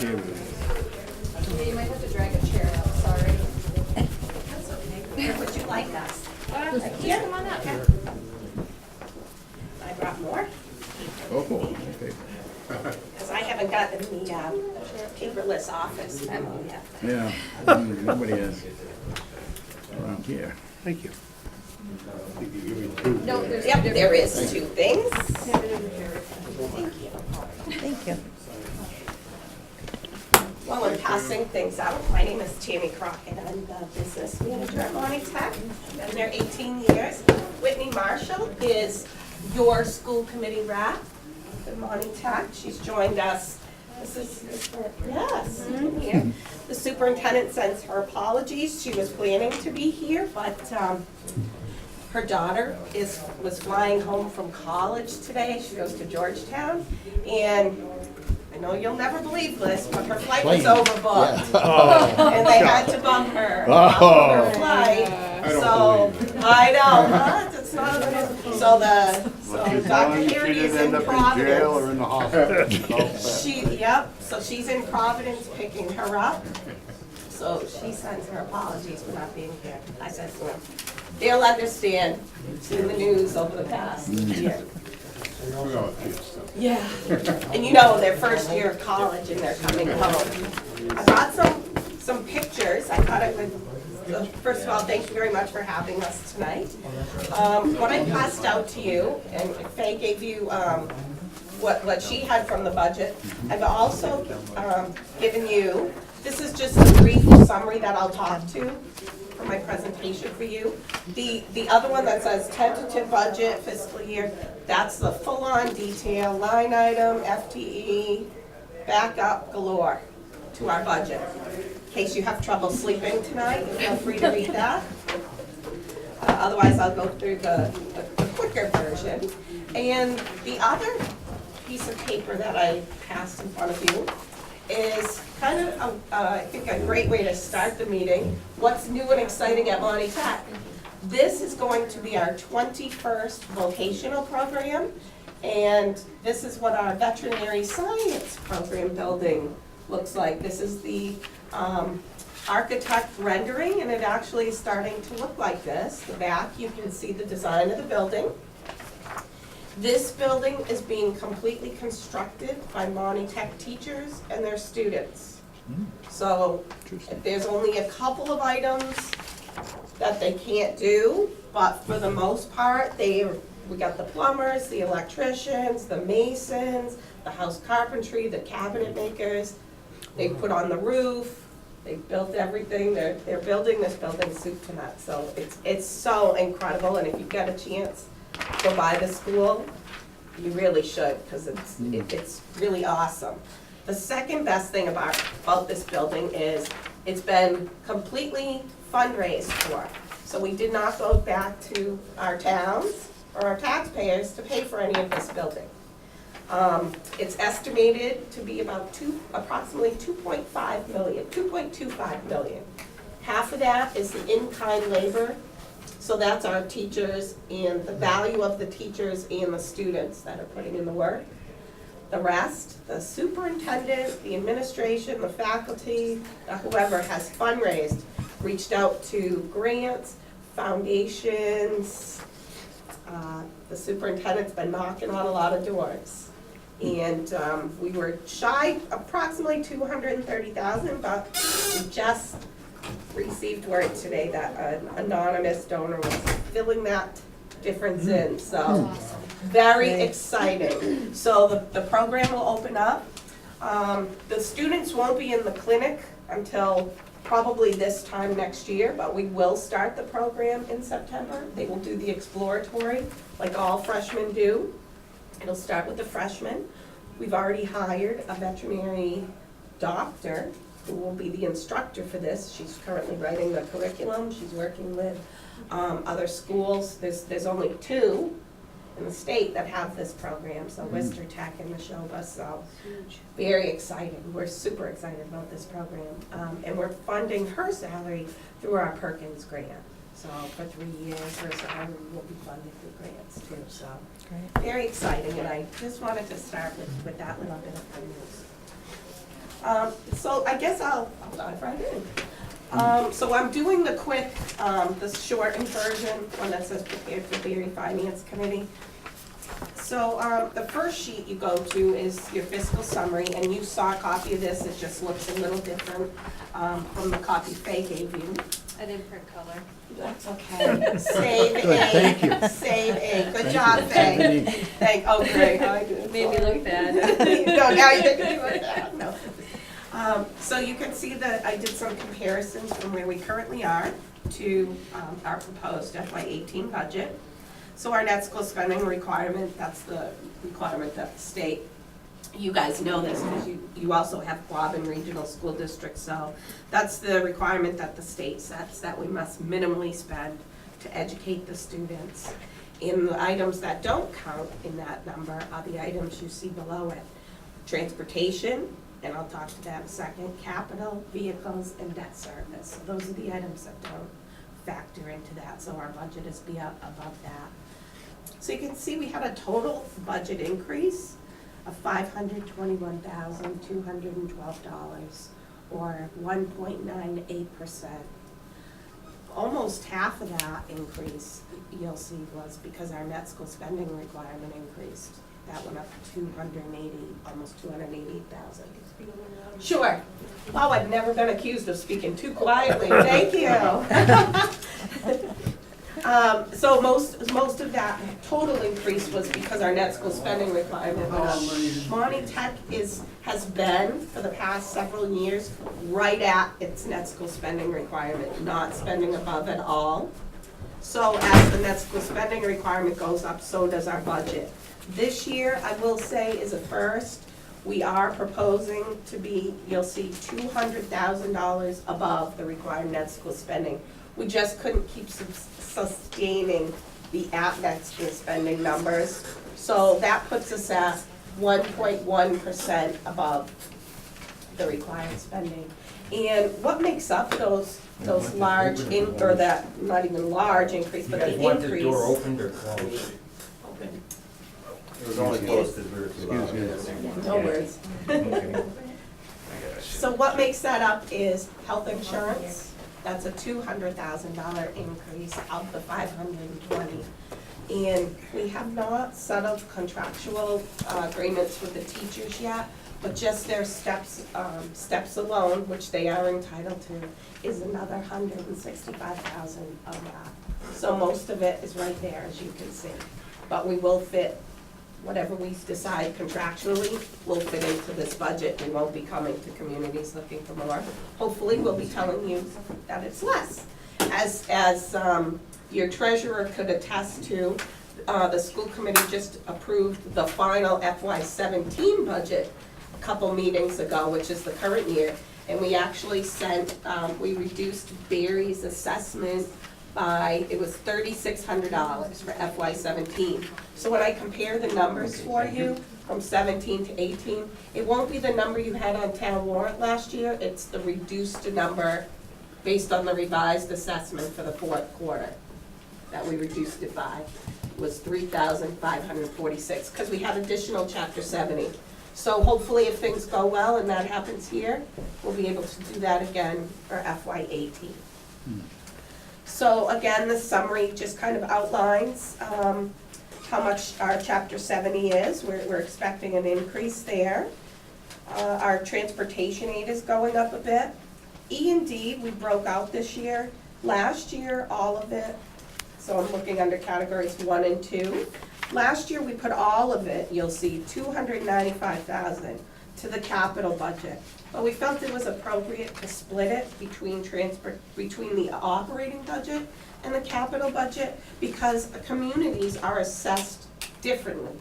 chair with it. Yeah, you might have to drag a chair out, sorry. That's okay. Where would you like us? Here, come on up. I brought more, Oh, okay. because I haven't gotten the paperless office memo yet. Yeah, nobody has around here. Thank you. No, there's. Yep, there is 2 things. Thank you. Thank you. While I'm passing things out, my name is Tammy Crockett. I'm the business manager at Monty Tech. Been there 18 years. Whitney Marshall is your school committee rep at Monty Tech. She's joined us. This is yes, here. The superintendent sends her apologies. She was planning to be here, but her daughter was flying home from college today. She goes to Georgetown, and I know you'll never believe this, but her flight was overbooked. And they had to bump her off of her flight. So, I know, huh? It's not, so Dr. Harry is in Providence. in the hospital. So she's in Providence picking her up. So she sends her apologies for not being here. I said, well, they'll understand. It's in the news over the past year. Yeah, and you know, their first year of college and they're coming home. I brought some pictures. I thought I would, first of all, thank you very much for having us tonight. What I passed out to you, and Faye gave you what she had from the budget. I've also given you, this is just a brief summary that I'll talk to for my presentation for you. The other one that says tentative budget fiscal year, that's the full-on detail, line item, FTE, backup galore to our budget. In case you have trouble sleeping tonight, feel free to read that. Otherwise, I'll go through the quicker version. And the other piece of paper that I passed in front of you is kind of, I think, a great way to start the meeting. What's new and exciting at Monty Tech? This is going to be our 21st vocational program, and this is what our veterinary science program building looks like. This is the architect rendering, and it actually is starting to look like this. The back, you can see the design of the building. This building is being completely constructed by Monty Tech teachers and their students. So there's only a couple of items that they can't do, but for the most part, we got the plumbers, the electricians, the masons, the house carpentry, the cabinet makers. They put on the roof, they built everything. They're building this building soup to nuts. So it's so incredible, and if you get a chance, go by the school, you really should, because it's really awesome. The second best thing about this building is it's been completely fundraised for. So we did not go back to our towns or our taxpayers to pay for any of this building. It's estimated to be about approximately 2.5 million, 2.25 million. Half of that is the in-kind labor. So that's our teachers and the value of the teachers and the students that are putting in the work. The rest, the superintendent, the administration, the faculty, whoever has fundraised, reached out to grants, foundations. The superintendent's been knocking on a lot of doors. And we were shy approximately 230,000, but we just received word today that an anonymous donor was filling that difference in, so very exciting. So the program will open up. The students won't be in the clinic until probably this time next year, but we will start the program in September. They will do the exploratory like all freshmen do. It'll start with the freshmen. We've already hired a veterinary doctor who will be the instructor for this. She's currently writing the curriculum. She's working with other schools. There's only 2 in the state that have this program, so Worcester Tech and Neshoba, so very exciting. We're super excited about this program. And we're funding her salary through our Perkins grant. So for 3 years, her salary will be funded through grants too, so very exciting. And I just wanted to start with that little bit of good news. So I guess I'll dive right in. So I'm doing the quick, the shortened version, one that says prepared for Berry Finance Committee. So, the first sheet you go to is your fiscal summary, and you saw a copy of this, it just looks a little different, from the copy Faye gave you. I didn't print color. That's okay. Save A. Good, thank you. Save A. Good job, Faye. Oh, great. I do. Made me look bad. No, now you didn't do it. No. So you can see that I did some comparisons from where we currently are to our proposed FY18 budget. So our net school spending requirement, that's the requirement that the state, you guys know this because you also have Quabbin Regional School District, so that's the requirement that the state sets, that we must minimally spend to educate the students. And the items that don't count in that number are the items you see below it. Transportation, and I'll talk to that in a second, capital, vehicles, and debt service. So those are the items that don't factor into that, so our budget is above that. So you can see we had a total budget increase of $521,212, or 1.98%. Almost half of that increase, you'll see, was because our net school spending requirement increased. That went up to 280, almost 288,000. Sure. Oh, I've never been accused of speaking too quietly. Thank you. So most of that total increase was because our net school spending requirement went up. Monty Tech has been, for the past several years, right at its net school spending requirement, not spending above at all. So as the net school spending requirement goes up, so does our budget. This year, I will say, is a first. We are proposing to be, you'll see, $200,000 above the required net school spending. We just couldn't keep sustaining the net school spending numbers. So that puts us at 1.1% above the required spending. And what makes up those large, or that, not even large increase, but the increase. You guys want the door opened or closed? Open. It was only closed because we were too loud. No worries. So what makes that up is health insurance. That's a $200,000 increase of the 520. And we have not settled contractual agreements with the teachers yet, but just their steps alone, which they are entitled to, is another $165,000 of that. So most of it is right there, as you can see. But we will fit whatever we decide contractually, will fit into this budget. We won't be coming to communities looking for more. Hopefully, we'll be telling you that it's less. As your treasurer could attest to, the school committee just approved the final FY17 budget a couple meetings ago, which is the current year, and we actually we reduced Barry's assessment by, it was $3,600 for FY17. So when I compare the numbers for you from 17 to 18, it won't be the number you had on town warrant last year, it's the reduced number based on the revised assessment for the fourth quarter that we reduced it by. It was $3,546, because we had additional Chapter 70. So hopefully if things go well and that happens here, we'll be able to do that again for FY18. So again, the summary just kind of outlines how much our Chapter 70 is. We're expecting an increase there. Our transportation aid is going up a bit. E&D, we broke out this year. Last year, all of it, so I'm looking under categories 1 and 2. Last year, we put all of it, you'll see, $295,000 to the capital budget. But we felt it was appropriate to split it between the operating budget and the capital budget, because communities are assessed differently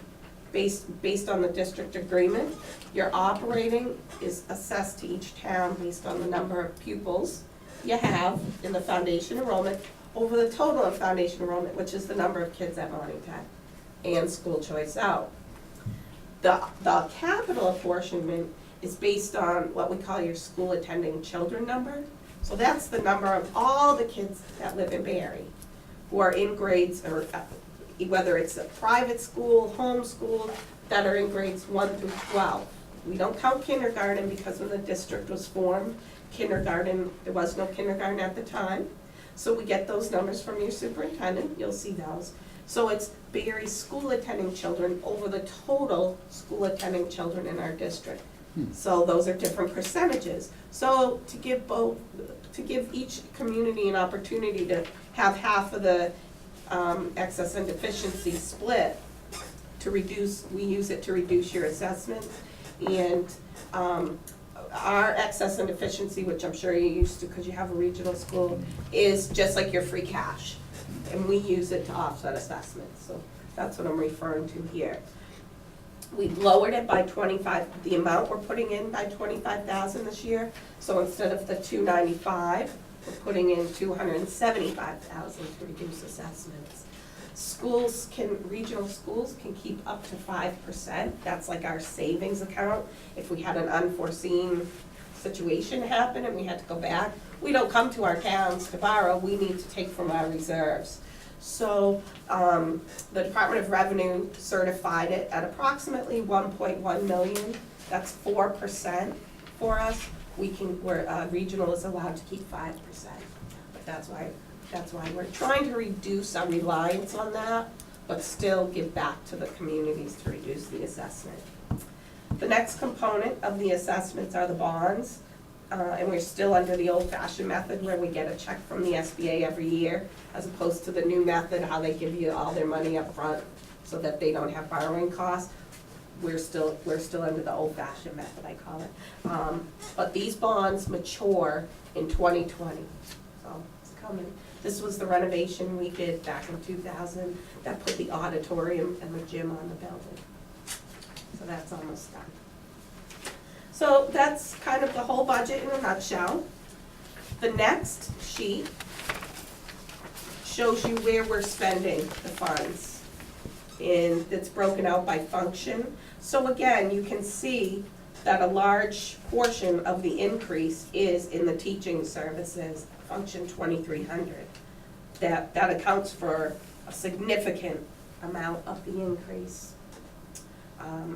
based on the district agreement. Your operating is assessed to each town based on the number of pupils you have in the foundation enrollment over the total of foundation enrollment, which is the number of kids at Monty Tech and school choice out. The capital apportionment is based on what we call your school attending children number. So that's the number of all the kids that live in Barry who are in grades, or whether it's a private school, home school, that are in grades 1 through 12. We don't count kindergarten because when the district was formed, kindergarten, there was no kindergarten at the time. So we get those numbers from your superintendent, you'll see those. So it's Berry school attending children over the total school attending children in our district. So those are different percentages. So to give each community an opportunity to have half of the excess and deficiency split, to reduce, we use it to reduce your assessment. And our excess and deficiency, which I'm sure you're used to because you have a regional school, is just like your free cash. And we use it to offset assessments, so that's what I'm referring to here. We've lowered it by 25, the amount we're putting in by 25,000 this year. So instead of the 295, we're putting in 275,000 to reduce assessments. Schools can, regional schools can keep up to 5%. That's like our savings account. If we had an unforeseen situation happen and we had to go back, we don't come to our towns to borrow, we need to take from our reserves. So the Department of Revenue certified it at approximately 1.1 million. That's 4% for us. Regional is allowed to keep 5%. But that's why we're trying to reduce our reliance on that, but still give back to the communities to reduce the assessment. The next component of the assessments are the bonds. And we're still under the old-fashioned method where we get a check from the SBA every year, as opposed to the new method, how they give you all their money up front so that they don't have borrowing costs. We're still under the old-fashioned method, I call it. But these bonds mature in 2020, so it's coming. This was the renovation we did back in 2000 that put the auditorium and the gym on the building. So that's almost done. So that's kind of the whole budget in a nutshell. The next sheet shows you where we're spending the funds. And it's broken out by function. So again, you can see that a large portion of the increase is in the teaching services, function 2300. That accounts for a significant amount of the increase.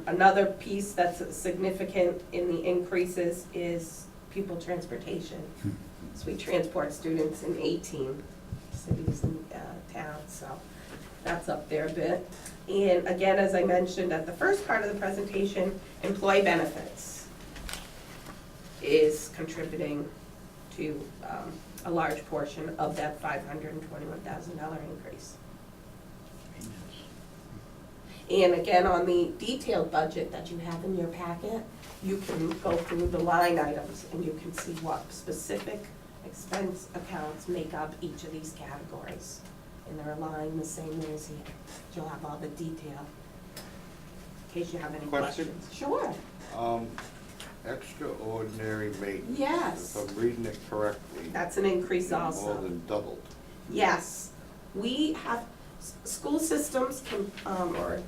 Another piece that's significant in the increases is pupil transportation. So we transport students in 18 cities and towns, so that's up there a bit. And again, as I mentioned at the first part of the presentation, employee benefits is contributing to a large portion of that $521,000 increase. And again, on the detailed budget that you have in your packet, you can go through the line items and you can see what specific expense accounts make up each of these categories. And they're aligned the same way as here. You'll have all the detail, in case you have any Question? questions. Sure. Extraordinary maintenance. Yes. If I'm reading it correctly. That's an increase More also. than doubled. Yes, we have, school systems can, or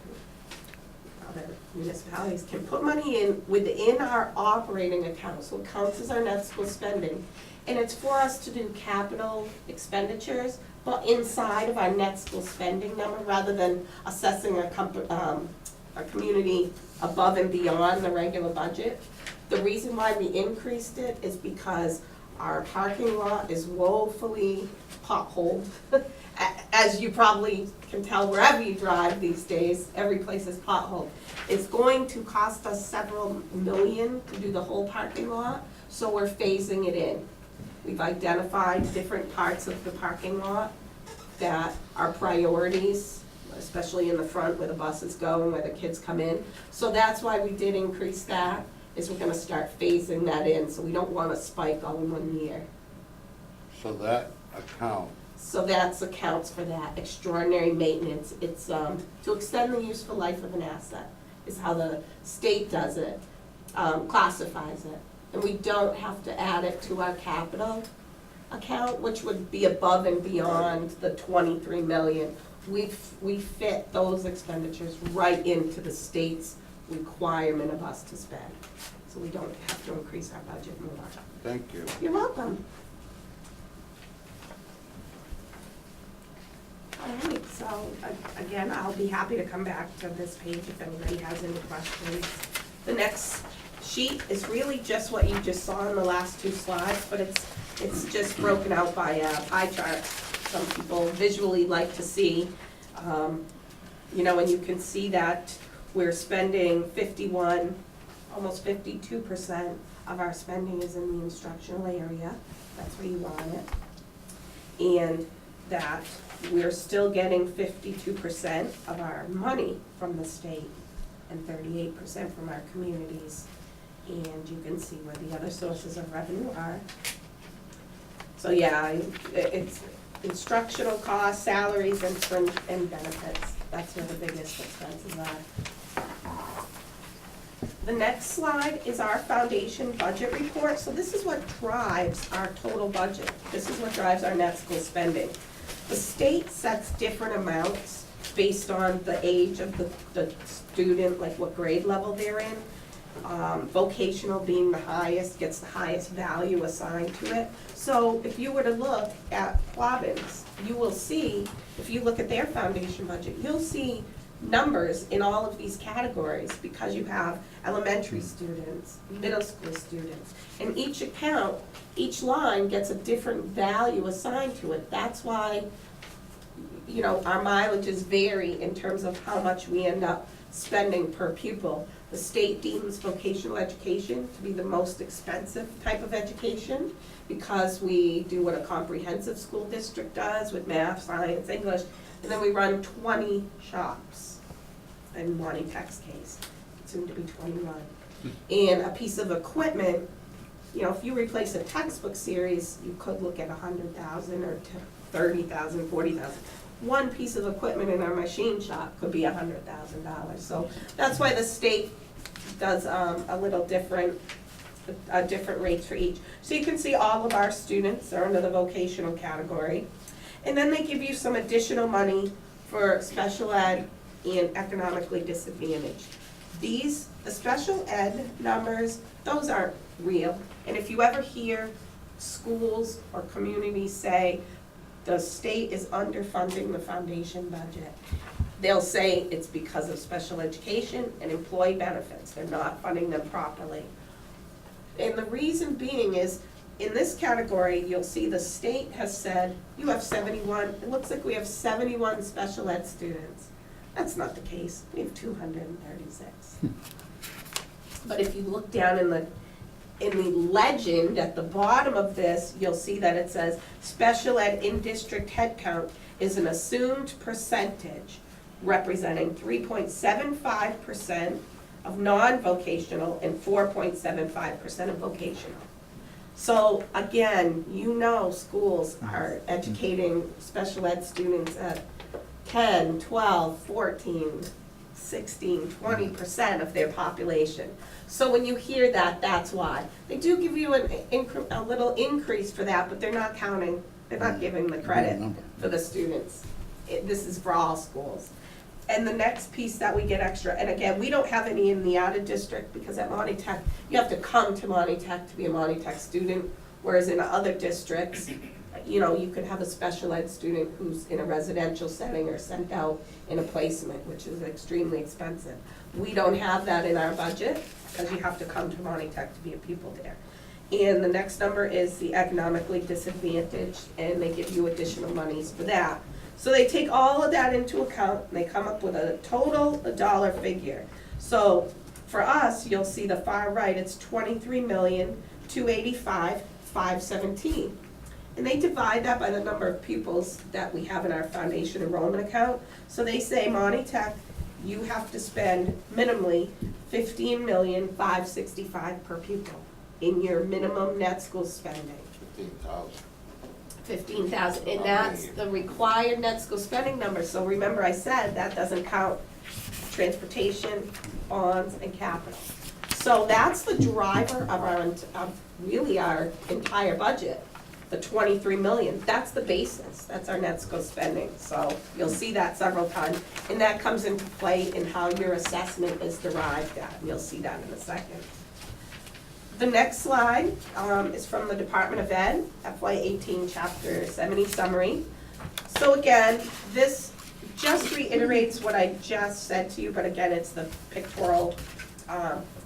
other municipalities can put money in within our operating account, so it counts as our net school spending. And it's for us to do capital expenditures, but inside of our net school spending number, rather than assessing our community above and beyond the regular budget. The reason why we increased it is because our parking lot is woefully potholed. As you probably can tell wherever you drive these days, every place is potholed. It's going to cost us several million to do the whole parking lot, so we're phasing it in. We've identified different parts of the parking lot that are priorities, especially in the front where the buses go and where the kids come in. So that's why we did increase that, is we're gonna start phasing that in, so we don't want a spike all in 1 year. So that account, So that's accounts for that extraordinary maintenance. It's to extend the useful life of an asset, is how the state does it, classifies it. And we don't have to add it to our capital account, which would be above and beyond the 23 million. We fit those expenditures right into the state's requirement of us to spend. So we don't have to increase our budget more. thank you. You're welcome. All right, so again, I'll be happy to come back to this page if anybody has any questions. The next sheet is really just what you just saw in the last two slides, but it's just broken out by a pie chart. Some people visually like to see, you know, and you can see that we're spending 51, almost 52% of our spending is in the instructional area. That's where you want it. And that we're still getting 52% of our money from the state and 38% from our communities. And you can see where the other sources of revenue are. So yeah, it's instructional costs, salaries, and fringe and benefits. That's where the biggest expenses are. The next slide is our foundation budget report. So this is what drives our total budget. This is what drives our net school spending. The state sets different amounts based on the age of the student, like what grade level they're in. Vocational being the highest, gets the highest value assigned to it. So if you were to look at Quabbins, you will see, if you look at their foundation budget, you'll see numbers in all of these categories because you have elementary students, middle school students, and each account, each line gets a different value assigned to it. That's why, you know, our mileages vary in terms of how much we end up spending per pupil. The state deems vocational education to be the most expensive type of education because we do what a comprehensive school district does with math, science, English, and then we run 20 shops in Monty Tech's case, soon to be 21. And a piece of equipment, you know, if you replace a textbook series, you could look at 100,000 or 30,000, 40,000. One piece of equipment in our machine shop could be $100,000. So that's why the state does a little different rates for each. So you can see all of our students are under the vocational category. And then they give you some additional money for special ed and economically disadvantaged. The special ed numbers, those aren't real. And if you ever hear schools or communities say, the state is underfunding the foundation budget, they'll say it's because of special education and employee benefits. They're not funding them properly. And the reason being is, in this category, you'll see the state has said, you have 71, it looks like we have 71 special ed students. That's not the case, we have 236. But if you look down in the legend at the bottom of this, you'll see that it says, special ed in-district headcount is an assumed percentage representing 3.75% of non-vocational and 4.75% of vocational. So again, you know schools are educating special ed students at 10, 12, 14, 16, 20% of their population. So when you hear that, that's why. They do give you a little increase for that, but they're not counting, they're not giving the credit for the students. This is for all schools. And the next piece that we get extra, and again, we don't have any in the out of district because at Monty Tech, you have to come to Monty Tech to be a Monty Tech student, whereas in other districts, you know, you could have a special ed student who's in a residential setting or sent out in a placement, which is extremely expensive. We don't have that in our budget because you have to come to Monty Tech to be a pupil there. And the next number is the economically disadvantaged, and they give you additional monies for that. So they take all of that into account, and they come up with a total, a dollar figure. So for us, you'll see the far right, it's $23,285,517. And they divide that by the number of pupils that we have in our foundation enrollment account. So they say, Monty Tech, you have to spend minimally $15,565,000 per pupil in your minimum net school spending. 15,000, and that's the required net school spending number. So remember I said that doesn't count transportation, bonds, and capital. So that's the driver of really our entire budget, the 23 million. That's the basis, that's our net school spending. So you'll see that several times, and that comes into play in how your assessment is derived at, and you'll see that in a second. The next slide is from the Department of Ed, FY18 Chapter 70 summary. So again, this just reiterates what I just said to you, but again, it's the pictorial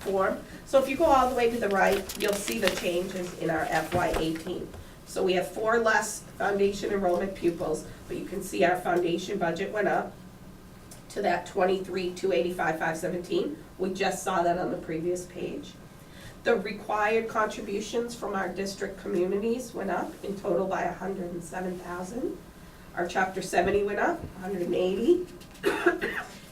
form. So if you go all the way to the right, you'll see the changes in our FY18. So we have 4 less foundation enrollment pupils, but you can see our foundation budget went up to that 23,285,517. We just saw that on the previous page. The required contributions from our district communities went up in total by 107,000. Our chapter 70 went up 180.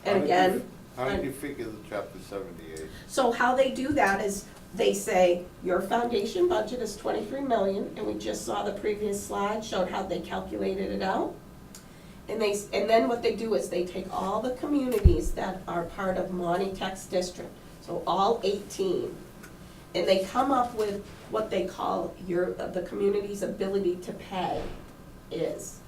And again, How did you figure the chapter 78? so how they do that is they say your foundation budget is 23 million, and we just saw the previous slide showed how they calculated it out. And then what they do is they take all the communities that are part of Monty Tech's district, so all 18, and they come up with what they call the community's ability to pay is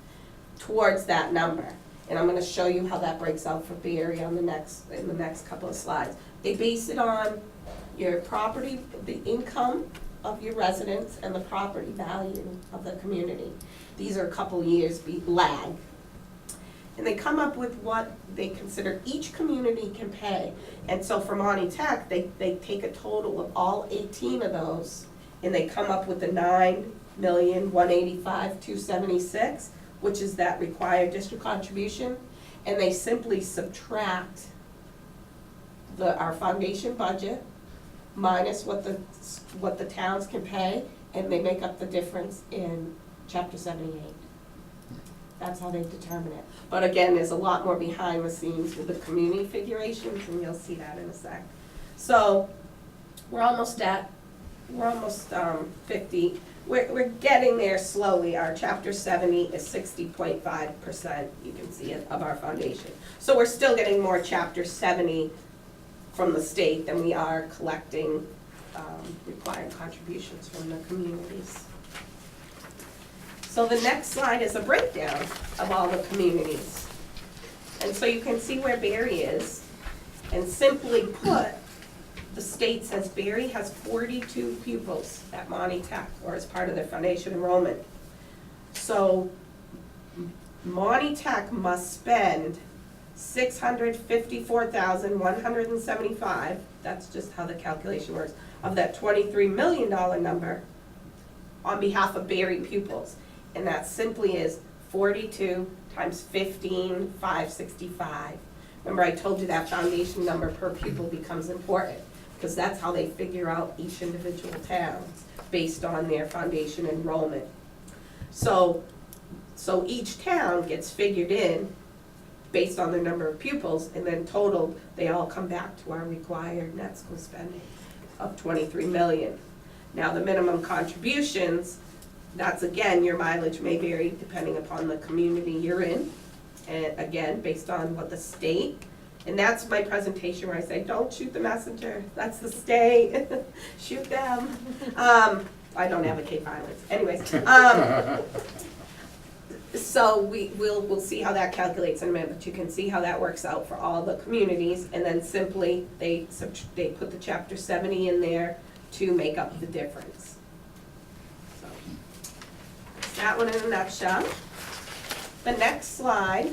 towards that number. And I'm gonna show you how that breaks out for Barry in the next couple of slides. They base it on your property, the income of your residents, and the property value of the community. These are a couple years lag. And they come up with what they consider each community can pay. And so for Monty Tech, they take a total of all 18 of those, and they come up with the 9,185,276, which is that required district contribution, and they simply subtract our foundation budget minus what the towns can pay, and they make up the difference in chapter 78. That's how they determine it. But again, there's a lot more behind the scenes with the community figurations, and you'll see that in a sec. So we're almost 50. We're getting there slowly. Our chapter 70 is 60.5%, you can see it, of our foundation. So we're still getting more chapter 70 from the state than we are collecting required contributions from the communities. So the next slide is a breakdown of all the communities. And so you can see where Barry is, and simply put, the state says Barry has 42 pupils at Monty Tech, or as part of their foundation enrollment. So Monty Tech must spend $654,175, that's just how the calculation works, of that $23 million number on behalf of Barry pupils. And that simply is 42 times 15,565. Remember I told you that foundation number per pupil becomes important, because that's how they figure out each individual town based on their foundation enrollment. So each town gets figured in based on their number of pupils, and then total, they all come back to our required net school spending of 23 million. Now the minimum contributions, that's again, your mileage may vary depending upon the community you're in, and again, based on what the state, and that's my presentation where I say, don't shoot the messenger, that's the state, shoot them. I don't advocate violence, anyways. So we'll see how that calculates in a minute, but you can see how that works out for all the communities, and then simply they put the chapter 70 in there to make up the difference. So that one in a nutshell. The next slide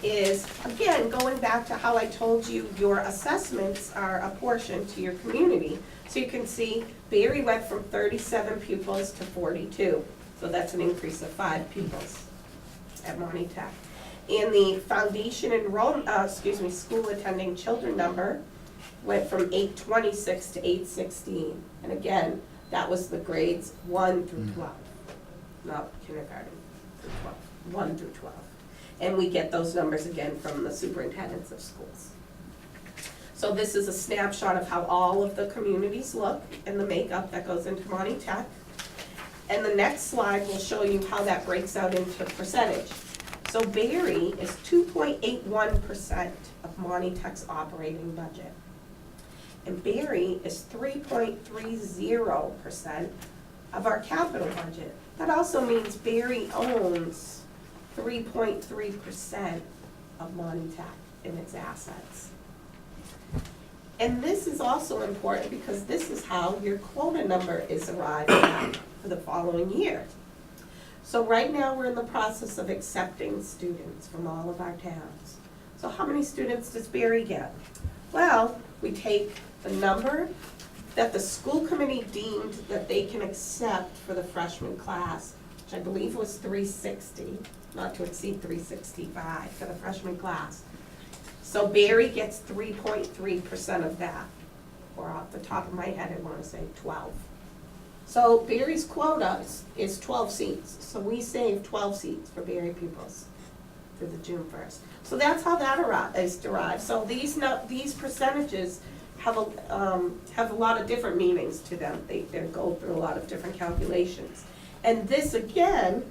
is, again, going back to how I told you your assessments are apportioned to your community. So you can see Barry went from 37 pupils to 42. So that's an increase of 5 pupils at Monty Tech. And the foundation school attending children number went from 826 to 816. And again, that was the grades 1 through 12, not kindergarten through 12, 1 through 12. And we get those numbers again from the superintendents of schools. So this is a snapshot of how all of the communities look and the makeup that goes into Monty Tech. And the next slide will show you how that breaks out into percentage. So Barry is 2.81% of Monty Tech's operating budget. And Barry is 3.30% of our capital budget. That also means Barry owns 3.3% of Monty Tech in its assets. And this is also important because this is how your quota number is arrived at for the following year. So right now we're in the process of accepting students from all of our towns. So how many students does Barry get? Well, we take the number that the school committee deemed that they can accept for the freshman class, which I believe was 360, not to exceed 365 for the freshman class. So Barry gets 3.3% of that, or off the top of my head, I wanna say 12. So Barry's quota is 12 seats, so we saved 12 seats for Barry pupils through the June 1st. So that's how that is derived. So these percentages have a lot of different meanings to them. They go through a lot of different calculations. And this, again,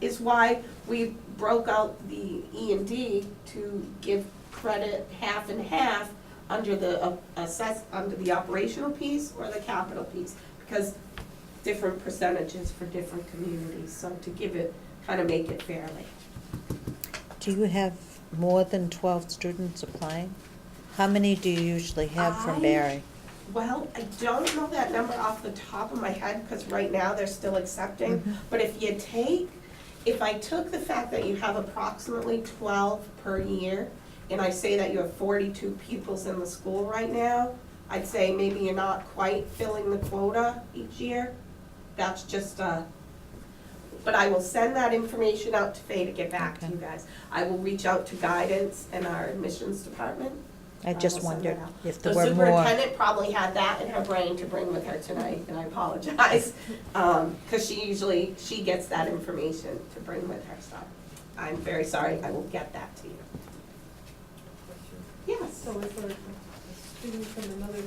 is why we broke out the E&D to give credit half and half under the under the operational piece or the capital piece, because different percentages for different communities, so to give it, kind of make it fairly. Do you have more than 12 students applying? How many do you usually have from Barry? Well, I don't know that number off the top of my head, because right now they're still accepting, but if I took the fact that you have approximately 12 per year, and I say that you have 42 pupils in the school right now, I'd say maybe you're not quite filling the quota each year. That's just but I will send that information out to Faye to get back to you guys. I will reach out to guidance and our admissions department. I just will send that wondered out. if there The were more. superintendent probably had that in her brain to bring with her tonight, and I apologize. Because she gets that information to bring with her, so I'm very sorry, I will get that to you. Yes? So if a student from another,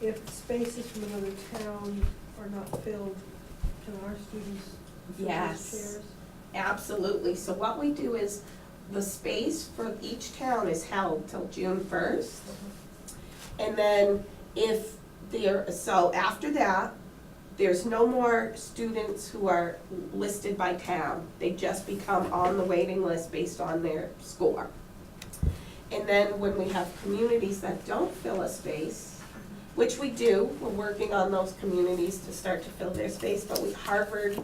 if spaces from another town are not filled, can our students fill those Yes. chairs? Absolutely. So what we do is, the space for each town is held till June 1st. And then so after that, there's no more students who are listed by town. They just become on the waiting list based on their score. And then when we have communities that don't fill a space, which we do, we're working on those communities to start to fill their space, but Harvard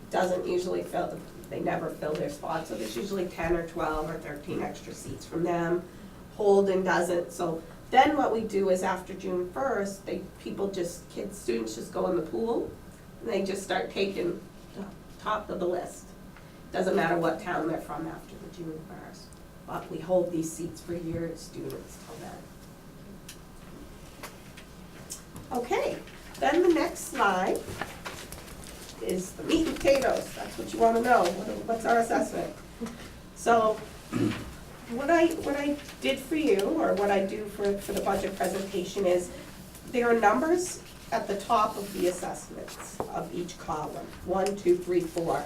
doesn't usually fill, they never fill their spots, so there's usually 10 or 12 or 13 extra seats from them. Holden doesn't, so then what we do is after June 1st, students just go in the pool, and they just start taking the top of the list. Doesn't matter what town they're from after the June 1st, but we hold these seats for your students till then. Okay, then the next slide is the meat and potatoes. That's what you want to know. What's our assessment? So what I did for you, or what I do for the budget presentation, is there are numbers at the top of the assessments of each column, 1, 2, 3, 4.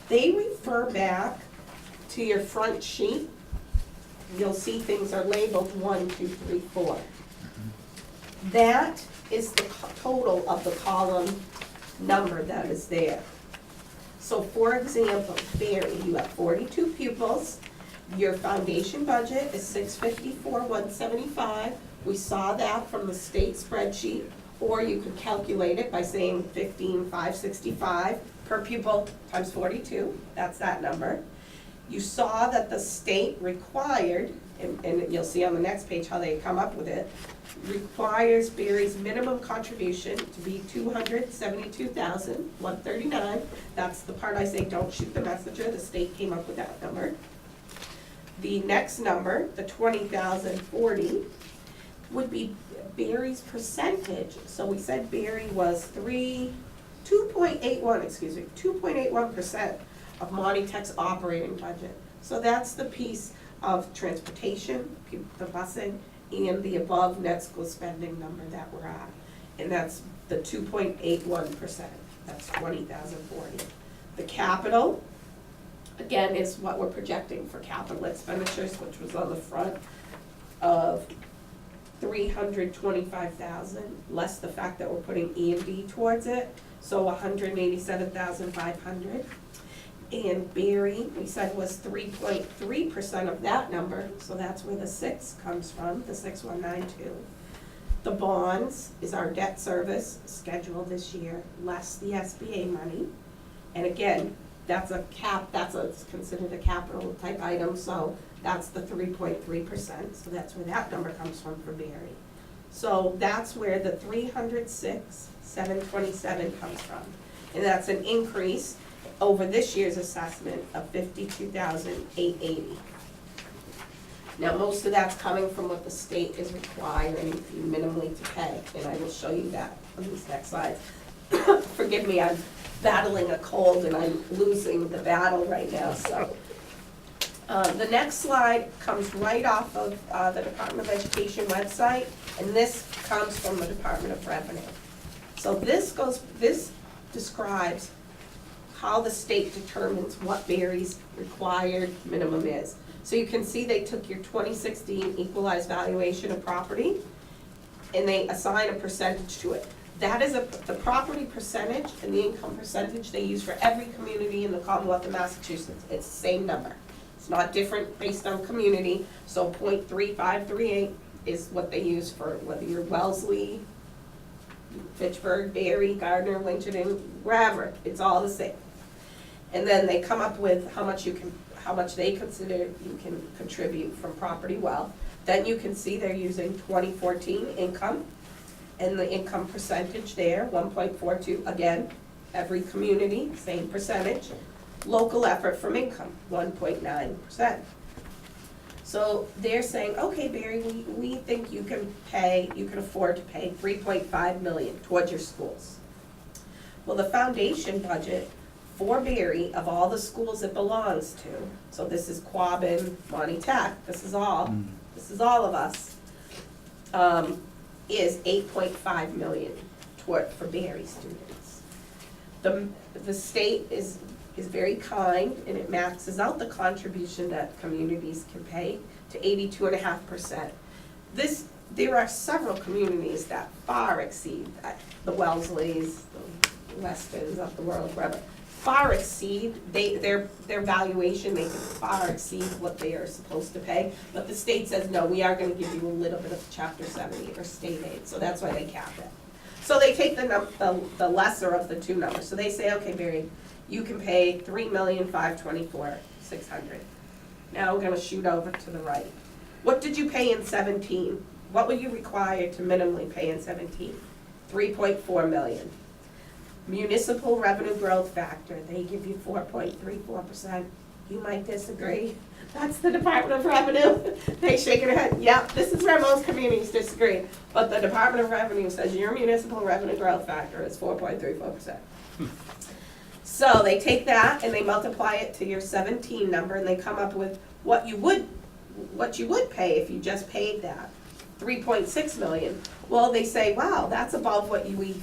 They refer back to your front sheet. You'll see things are labeled 1, 2, 3, 4. That is the total of the column number that is there. So for example, Barry, you have 42 pupils. Your foundation budget is $654,175. We saw that from the state spreadsheet, or you could calculate it by saying $15,565 per pupil times 42. That's that number. You saw that the state required, and you'll see on the next page how they come up with it, requires Barry's minimum contribution to be $272,139. That's the part I say, don't shoot the messenger. The state came up with that number. The next number, the $20,040, would be Barry's percentage. So we said Barry was 2.81% of Monty Tech's operating budget. So that's the piece of transportation, the busing, and the above net school spending number that we're at. And that's the 2.81%. That's $20,040. The capital, again, is what we're projecting for capital expenditures, which was on the front of $325,000, less the fact that we're putting E&D towards it, so $187,500. And Barry, we said, was 3.3% of that number, so that's where the 6 comes from, the 6192. The bonds is our debt service schedule this year, less the SBA money. And again, that's considered a capital type item, so that's the 3.3%, so that's where that number comes from for Barry. So that's where the 306,727 comes from. And that's an increase over this year's assessment of 52,880. Now, most of that's coming from what the state is requiring you minimally to pay, and I will show you that on these next slides. Forgive me, I'm battling a cold and I'm losing the battle right now, so. The next slide comes right off of the Department of Education website, and this comes from the Department of Revenue. So this describes how the state determines what Barry's required minimum is. So you can see they took your 2016 equalized valuation of property, and they assign a percentage to it. That is the property percentage and the income percentage they use for every community in the Commonwealth of Massachusetts. It's the same number. It's not different based on community, so 0.3538 is what they use for whether you're Wellesley, Fitchburg, Barry, Gardner, Winchendon, wherever, it's all the same. And then they come up with how much they consider you can contribute from property wealth. Then you can see they're using 2014 income, and the income percentage there, 1.42, again, every community, same percentage. Local effort from income, 1.9%. So they're saying, okay, Barry, we think you can afford to pay $3.5 million towards your schools. Well, the foundation budget for Barry, of all the schools it belongs to, so this is Quabbin, Monty Tech, this is all of us, is $8.5 million for Barry students. The state is very kind, and it maxes out the contribution that communities can pay to 82.5%. There are several communities that far exceed that, the Wellesleys, the Westons of the world, wherever, far exceed, their valuation, they can far exceed what they are supposed to pay. But the state says, no, we are gonna give you a little bit of Chapter 70 or state aid, so that's why they cap it. So they take the lesser of the two numbers. So they say, okay, Barry, you can pay $3,524,600. Now we're gonna shoot over to the right. What did you pay in 17? What were you required to minimally pay in 17? $3.4 million. Municipal revenue growth factor, they give you 4.34%. You might disagree. That's the Department of Revenue. They shaking their head, yep, this is where most communities disagree. But the Department of Revenue says your municipal revenue growth factor is 4.34%. So they take that and they multiply it to your 17 number, and they come up with what you would pay if you just paid that, $3.6 million. Well, they say, wow, that's above what we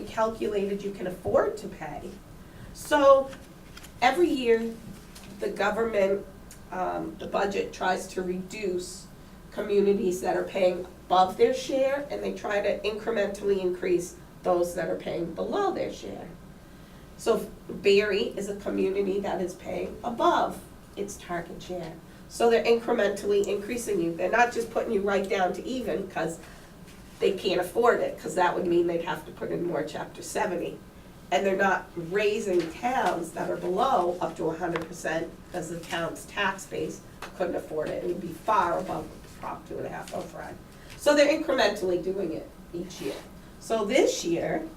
calculated you can afford to pay. So every year, the government, the budget tries to reduce communities that are paying above their share, and they try to incrementally increase those that are paying below their share. So Barry is a community that is paying above its target share. So they're incrementally increasing you. They're not just putting you right down to even because they can't afford it, because that would mean they'd have to put in more Chapter 70. And they're not raising towns that are below up to 100% because the town's tax base couldn't afford it. It would be far above Prop 2.5 override. So they're incrementally doing it each year. So this year,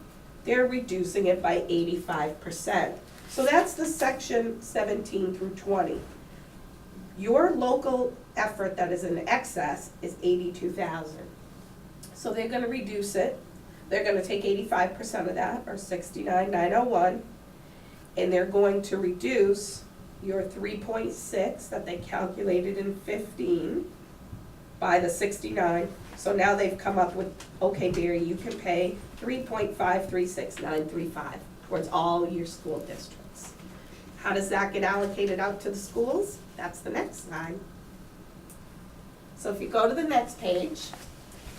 they're reducing it by 85%. So that's the section 17 through 20. Your local effort that is in excess is 82,000. So they're gonna reduce it. They're gonna take 85% of that, or 69,901, and they're going to reduce your 3.6 that they calculated in 15 by the 69. So now they've come up with, okay, Barry, you can pay 3.536935 towards all your school districts. How does that get allocated out to the schools? That's the next slide. So if you go to the next page,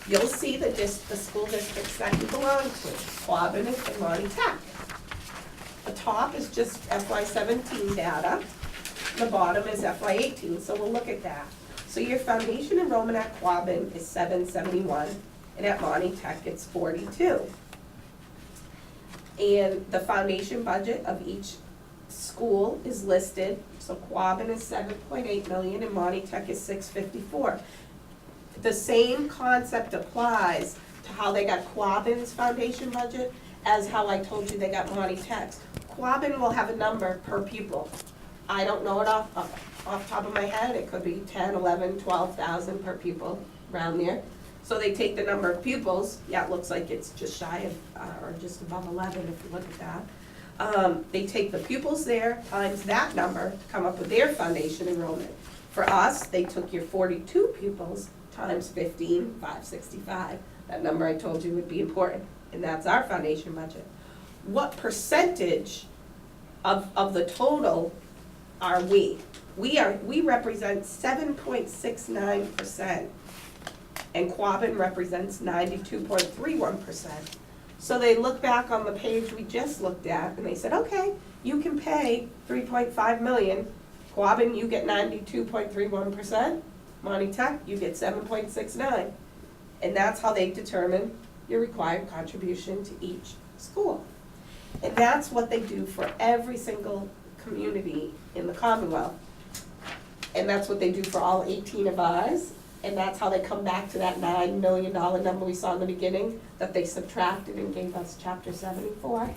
you'll see the school districts that you belong to, Quabbin and Monty Tech. The top is just FY17 data, the bottom is FY18, so we'll look at that. So your foundation enrollment at Quabbin is 771, and at Monty Tech it's 42. And the foundation budget of each school is listed, so Quabbin is 7.8 million and Monty Tech is 654. the same concept applies to how they got Quabbin's foundation budget as how I told you they got Monty Tech's. Quabbin will have a number per pupil. I don't know it off top of my head, it could be 10, 11, 12,000 per pupil, around there. So they take the number of pupils, yeah, it looks like it's just shy of, or just above 11 if you look at that. They take the pupils there times that number to come up with their foundation enrollment. For us, they took your 42 pupils times 15, 565. That number I told you would be important, and that's our foundation budget. What percentage of the total are we? We represent 7.69%, and Quabbin represents 92.31%. So they look back on the page we just looked at, and they said, okay, you can pay 3.5 million. Quabbin, you get 92.31%. Monty Tech, you get 7.69. And that's how they determine your required contribution to each school. And that's what they do for every single community in the Commonwealth. And that's what they do for all 18 of ours. And that's how they come back to that $9 million number we saw in the beginning that they subtracted and gave us Chapter 74.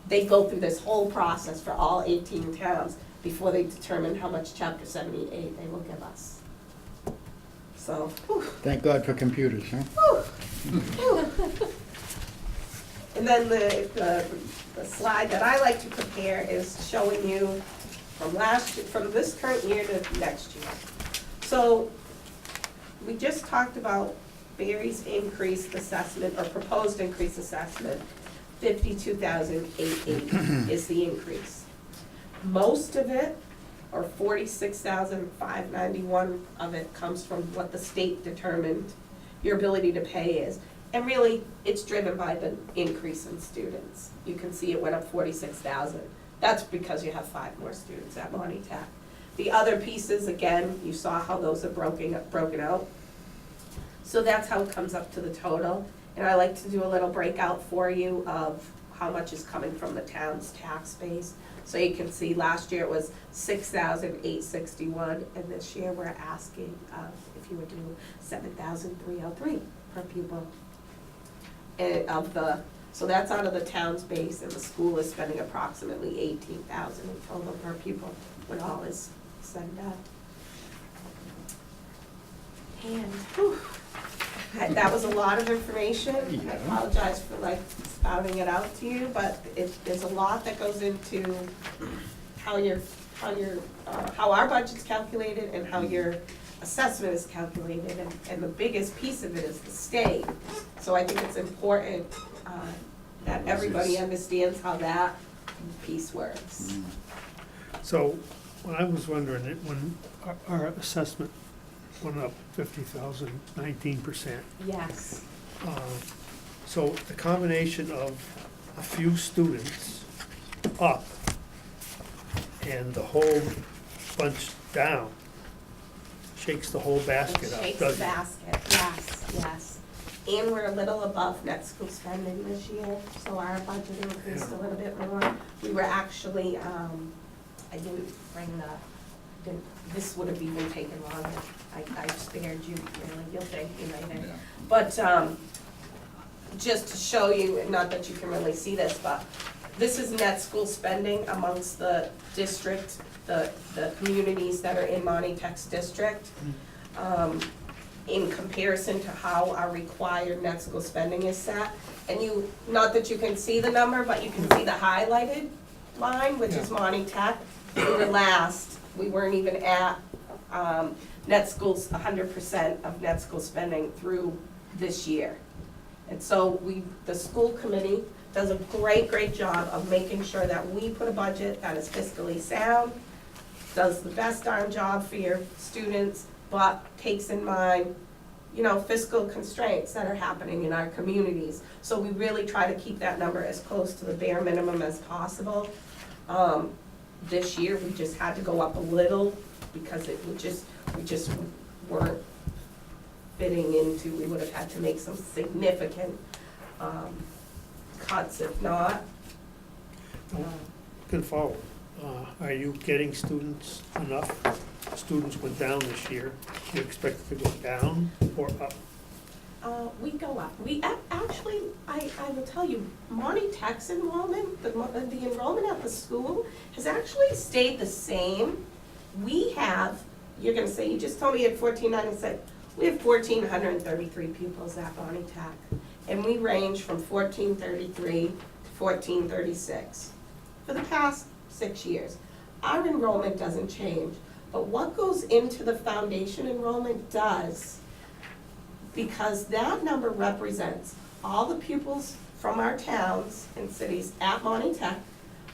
They go through this whole process for all 18 towns before they determine how much Chapter 78 they will give us. So, whew. Thank God for computers, huh? And then the slide that I like to prepare is showing you from this current year to next year. So we just talked about Barry's increased assessment or proposed increased assessment. 52,880 is the increase. Most of it, or 46,591 of it, comes from what the state determined your ability to pay is. And really, it's driven by the increase in students. You can see it went up 46,000. That's because you have 5 more students at Monty Tech. The other pieces, again, you saw how those are broken out. So that's how it comes up to the total. And I like to do a little breakout for you of how much is coming from the town's tax base. So you can see last year it was 6,861, and this year we're asking if you would do 7,303 per pupil. So that's out of the town's base, and the school is spending approximately 18,000 in total per pupil when all is said and done. And whew, that was a lot of information. Yeah. I apologize for spouting it out to you, but there's a lot that goes into how our budget's calculated and how your assessment is calculated, and the biggest piece of it is the state. So I think it's important that everybody understands how that piece works. So, when I was wondering, when our assessment went up 50,000, 19%. Yes. So the combination of a few students up and the whole bunch down shakes the whole basket It up, shakes the doesn't it? basket, yes. And we're a little above net school spending this year, so our budget increased a little bit more. We were actually, I didn't bring this would have even taken longer. I spared you, really, you'll thank me later. Yeah. But just to show you, and not that you can really see this, but this is net school spending amongst the district, the communities that are in Monty Tech's district, in comparison to how our required net school spending is set. And not that you can see the number, but you can see the highlighted line, which is Monty Tech. We were last, we weren't even at net schools, 100% of net school spending through this year. And so the school committee does a great job of making sure that we put a budget that is fiscally sound, does the best darn job for your students, but takes in mind, fiscal constraints that are happening in our communities. So we really try to keep that number as close to the bare minimum as possible. This year, we just had to go up a little because we just weren't fitting into, we would have had to make some significant cuts if not. Can follow. Are you getting students enough? Students went down this year. you expect it to go down or up? We go up. Actually, I will tell you, Monty Tech's enrollment, the enrollment at the school has actually stayed the same. We have, you're gonna say, you just told me you had 1,496. We have 1,433 pupils at Monty Tech. And we range from 1,433 to 1,436 for the past 6 years. Our enrollment doesn't change, but what goes into the foundation enrollment does, because that number represents all the pupils from our towns and cities at Monty Tech,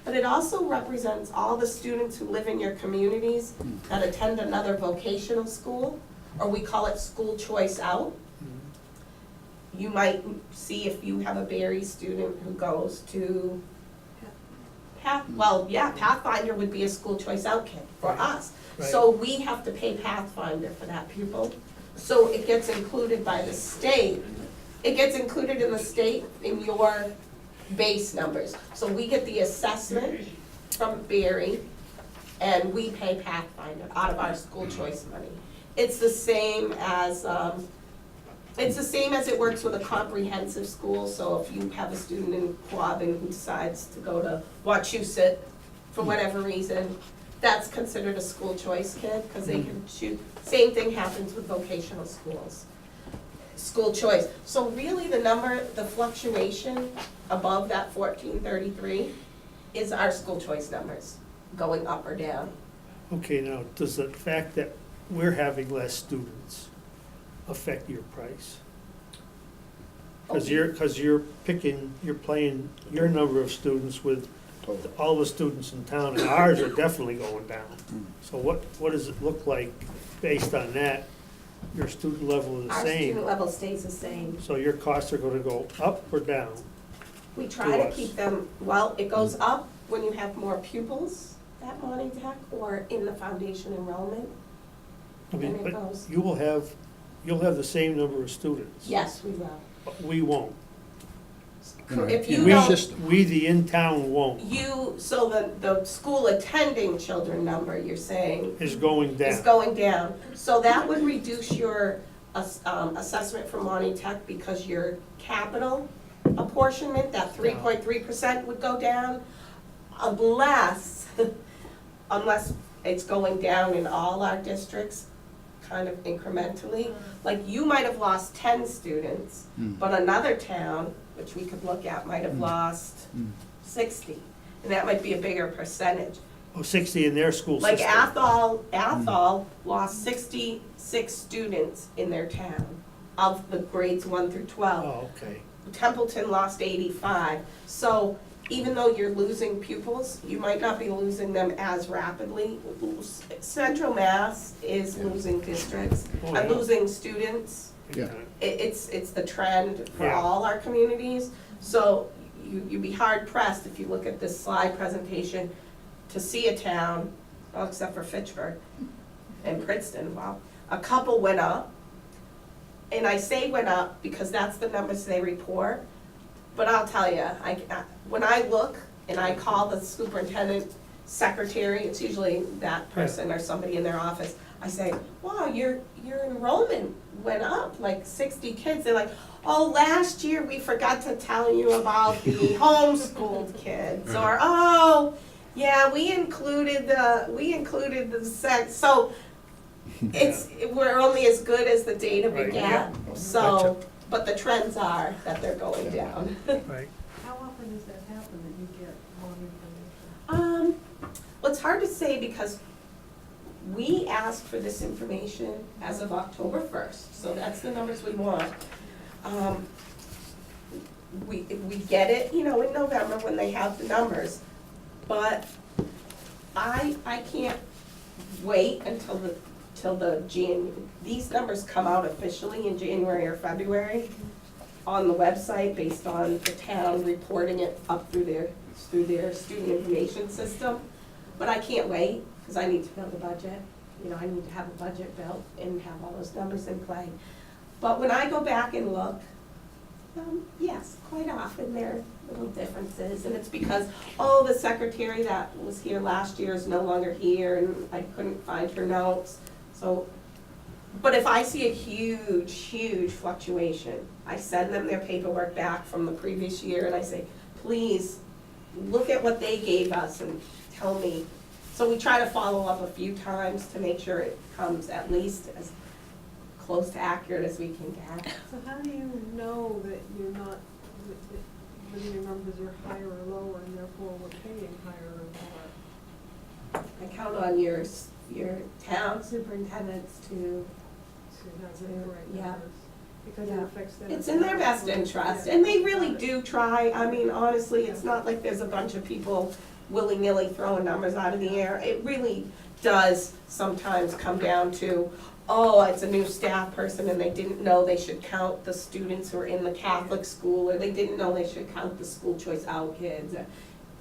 but it also represents all the students who live in your communities that attend another vocational school, or we call it school choice out. You might see if you have a Berry student who goes to Pathfinder would be a school choice out kid for us. Right. So we have to pay Pathfinder for that pupil. So it gets included by the state. It gets included in the state in your base numbers. So we get the assessment from Berry and we pay Pathfinder out of our school choice money. It's the same as it works with a comprehensive school. So if you have a student in Quabbin who decides to go to Wachusett for whatever reason, that's considered a school choice kid because they can choose. Same thing happens with vocational schools. School choice. So really the fluctuation above that 1,433 is our school choice numbers going up or down. Okay, now, does the fact that we're having less students affect your price? Because you're playing your number of students with all the students in town, and ours are definitely going down. So what does it look like based on that? Your student level is the Our same, student level stays the same. so your costs are gonna go up or down? We try to us. keep them, well, it goes up when you have more pupils at Monty Tech or in the foundation enrollment. I mean, And it but goes. you'll have the same number of students. Yes, we will. But we won't. If in you the don't, system. We, the in-town, won't, so the school attending children number, you're saying, is going down. is going down. So that would reduce your assessment for Monty Tech because your capital apportionment, that 3.3% would go down unless it's going down in all our districts kind of incrementally. Like you might have lost 10 students, but another town, which we could look at, might have lost 60. And that might be a bigger percentage. Oh, 60 in their school Like system. Athol lost 66 students in their town of the grades 1 through 12. Oh, okay. Templeton lost 85. So even though you're losing pupils, you might not be losing them as rapidly. Central Mass is losing districts Oh, and yeah. losing students. Yeah. It's the trend for Yeah. all our communities. So you'd be hard pressed if you look at this slide presentation to see a town, well, except for Fitchburg and Princeton, well, a couple went up. And I say went up because that's the numbers they report. But I'll tell you, when I look and I call the superintendent secretary, it's usually that person or somebody in their office, I say, wow, your enrollment went up like 60 kids. They're like, oh, last year we forgot to tell you about the homeschooled kids, or oh, yeah, we included the sex. So we're only as good as the data we Right, get. yeah. So, Gotcha. but the trends are that they're going down. Right. How often does that happen, that you get more information? Well, it's hard to say because we asked for this information as of October 1st, so that's the numbers we want. We get it, in November when they have the numbers, but I can't wait until these numbers come out officially in January or February on the website based on the town reporting it up through their student information system. But I can't wait, because I need to build a budget. I need to have a budget built and have all those numbers in play. But when I go back and look, yes, quite often there are little differences. And it's because, the secretary that was here last year is no longer here, and I couldn't find her notes. So But if I see a huge fluctuation, I send them their paperwork back from the previous year and I say, please, look at what they gave us and tell me. So we try to follow up a few times to make sure it comes at least as close to accurate as we can get. So how do you know that you're not, whether your numbers are higher or lower, and therefore we're paying higher or lower? I count on your town superintendents to, So that's the correct Yeah. numbers, because it Yeah. affects them. it's as in their well. best interest, Yeah. and they really do try. I mean, honestly, it's not like there's a bunch of people willy-nilly throwing numbers out of the air. It really does sometimes come down to, oh, it's a new staff person and they didn't know they should count the students who are in the Catholic school, or they didn't know they should count the school choice out kids.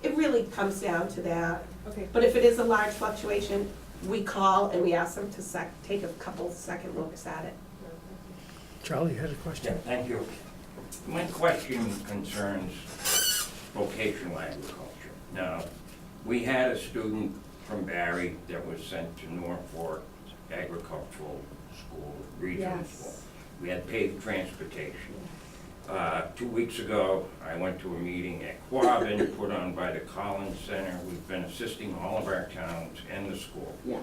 It really comes down to that. Okay, But if it is a large fluctuation, we call and we ask them to take a couple second looks at it. Charlie, you had a Yeah, question? thank you. My question concerns vocational agriculture. Now, we had a student from Barry that was sent to Norfolk Agricultural School, regional Yes. school. We had paid transportation. 2 weeks ago, I went to a meeting at Quabbin put on by the Collins Center. We've been assisting all of our towns and the school. Yes.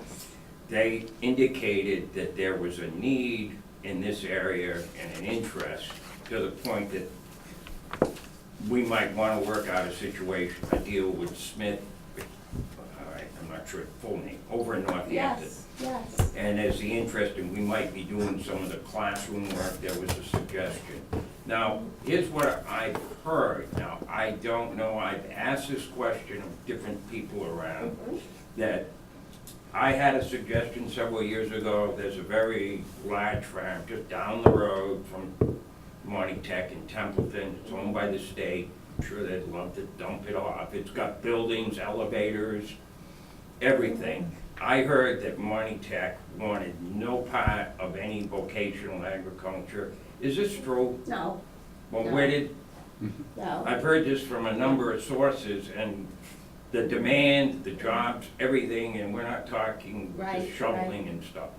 They indicated that there was a need in this area and an interest to the point that we might want to work out a situation, a deal with Smith, I'm not sure the full name, over in Northampton. Yes. And as the interest, and we might be doing some of the classroom work, there was a suggestion. Now, here's what I've heard. Now, I don't know, I've asked this question of different people around, that I had a suggestion several years ago. There's a very large farm just down the road from Monty Tech in Templeton. It's owned by the state. I'm sure they'd love to dump it off. It's got buildings, elevators, everything. I heard that Monty Tech wanted no part of any vocational agriculture. Is this true? No, Well, No. where did, no. I've heard this from a number of sources, and the demand, the jobs, everything, and we're not talking Right, just shoveling and stuff.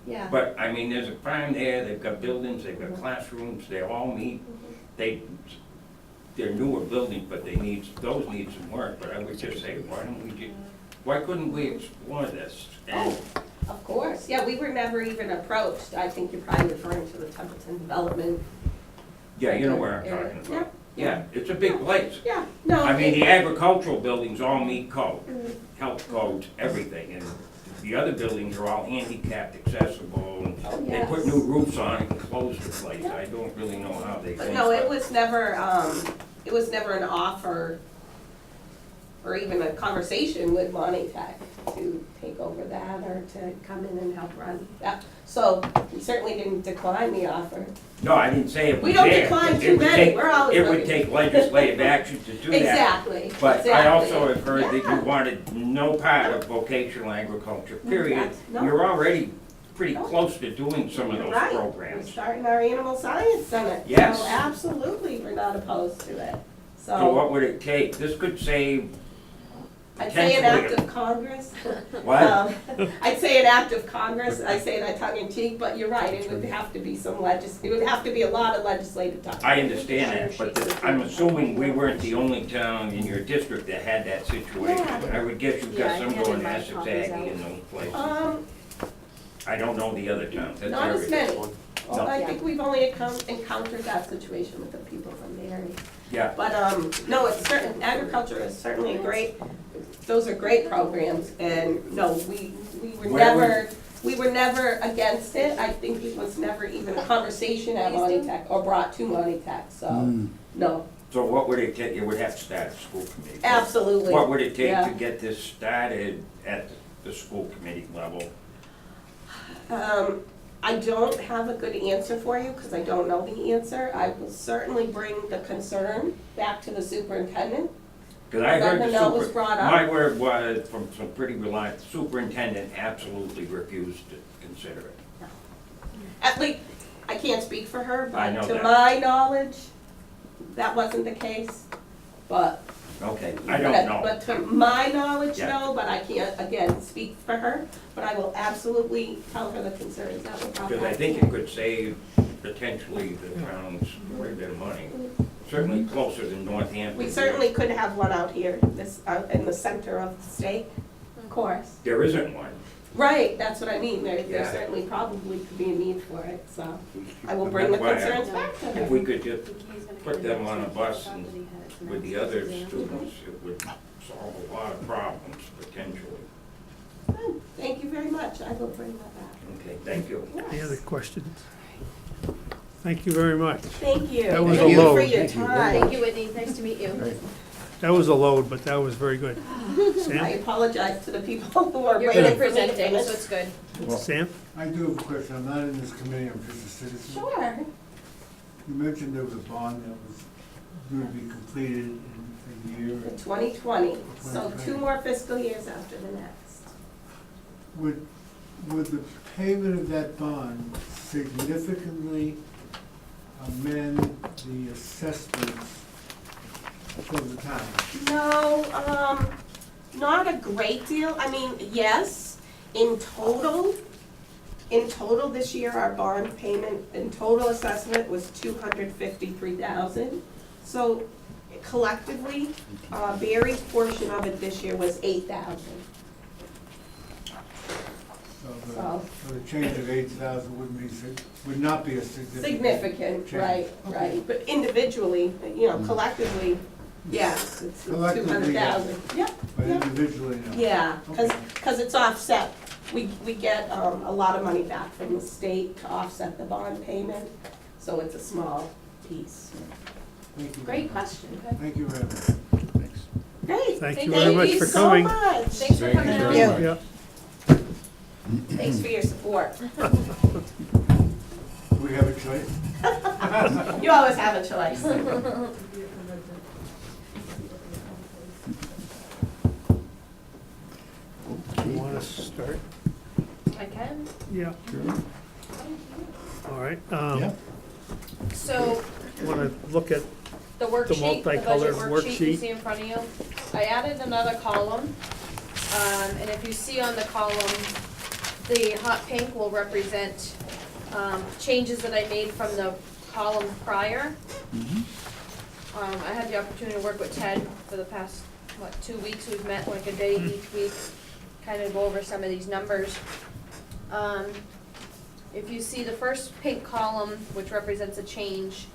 Yeah. But, I mean, there's a farm there, they've got buildings, they've got classrooms, they all meet, they're newer buildings, but those need some work, but I would just say, why couldn't we explore this? And Oh, of course. Yeah, we were never even approached. I think you're probably referring to the Templeton Development. yeah, you know where I'm area. talking about. Yeah, it's a big place. Yeah, no. I mean, it- the agricultural buildings all meet code, Mhm. health codes, everything, and the other buildings are all handicapped accessible, and Oh, they put yes. new roofs on it and closed the place. I don't really know how they But think. no, it was never an offer or even a conversation with Monty Tech to take over that or to come in and help run that. So we certainly didn't decline the offer. No, I didn't say it was We don't there. decline It too would many. take- We're always It would looking. take legislative action to do that. Exactly. But I also exactly. have heard that you Yeah. wanted no part of vocational agriculture, period. That's- no. You're already pretty No. close to doing some of You're those right. We're programs. starting our animal science center. Yes. So absolutely, we're not opposed to it. So what would it take? This could save, I'd say an act potentially- of Congress. what? I'd say an act of Congress, I say that tongue in cheek, but you're right, it would have to be it would have to be a lot of legislative time. I understand that, but I'm assuming we weren't the only town in your district that had that situation. Yeah. I would guess you've Yeah, got I some handed going to my Essex copies Aggie out. in those places. Um, I don't know the other towns. That's not as everything. many. Well, I think we've only encountered that situation with the people from the area. Yeah, But, no, it's certain, agriculture is certainly those are great programs, and no, we were Where never against it. I think it was never even a conversation at Monty Tech or brought to Monty Tech, so, no, so what would it take? You would have to start a school committee. absolutely. What would it take Yeah. to get this started at the school committee level? I don't have a good answer for you, because I don't know the answer. I will certainly bring the concern back to the superintendent. Because I heard Let the them know it was brought up. my word was, from some pretty reliable, superintendent absolutely refused to consider it. At least, I can't speak for her, I but know to that. my knowledge, that wasn't the case. But Okay, I don't know. But to my knowledge, Yeah. no, but I can't, again, speak for her, but I will absolutely tell her the concerns that were brought Because I back. think it could save potentially the towns quite a bit of money, certainly closer than Northampton. We certainly could have one out here, this, out in the center of the state, of course. There isn't one. Right, that's what I mean, there Yeah. certainly probably could be a need for it, so I will bring the That's why concerns back to her. If we could just put them on a bus and with the other students, it would solve a lot of problems potentially. Good. Thank you very much, I will bring that back. Okay, thank you. Any other Yes. questions? Thank you very much. Thank you. That was Thank a you load. for your Thank you. time. Thank you, Whitney, nice to meet you. Right. That was a load, but that was very good. I Sam? apologize to the people who are You're waiting good for at me to presenting, finish. so it's good. Well, Sam? I do have a question. I'm not in this committee, I'm just a citizen. Sure. You mentioned there was a bond that was due to be completed in a year. 2020, so 2020. 2 more fiscal years after the next. Would the payment of that bond significantly amend the assessments for the town? No, not a great deal. I mean, yes, in total, this year, our bond payment, in total assessment was $253,000. So collectively, Barry's portion of it this year was $8,000. So- So the change of 8,000 would not be a Significant, change. right, Okay. right. But individually, collectively, yes, it's Collectively, yes. 200,000. Yep. But Yep. individually, no. Yeah, Okay. because it's offset. We get a lot of money back from the state to offset the bond payment, so it's a small piece. Thank you. Great question. Thank you very much. Thanks. Great. Thank you very much for so coming. much. Thanks for coming out. Yeah. Yeah. Thanks for your support. Do we have a choice? You always have a choice. You want us to start? I can. Yeah. All right. Yeah. So Want to look at, the worksheet, the budget multicolored worksheet you worksheet. see in front of you, I added another column. And if you see on the column, the hot pink will represent changes that I made from the column prior. I had the opportunity to work with Ted for the past, 2 weeks. We've met like a day each week, kind of go over some of these numbers. If you see the first pink column, which represents a change,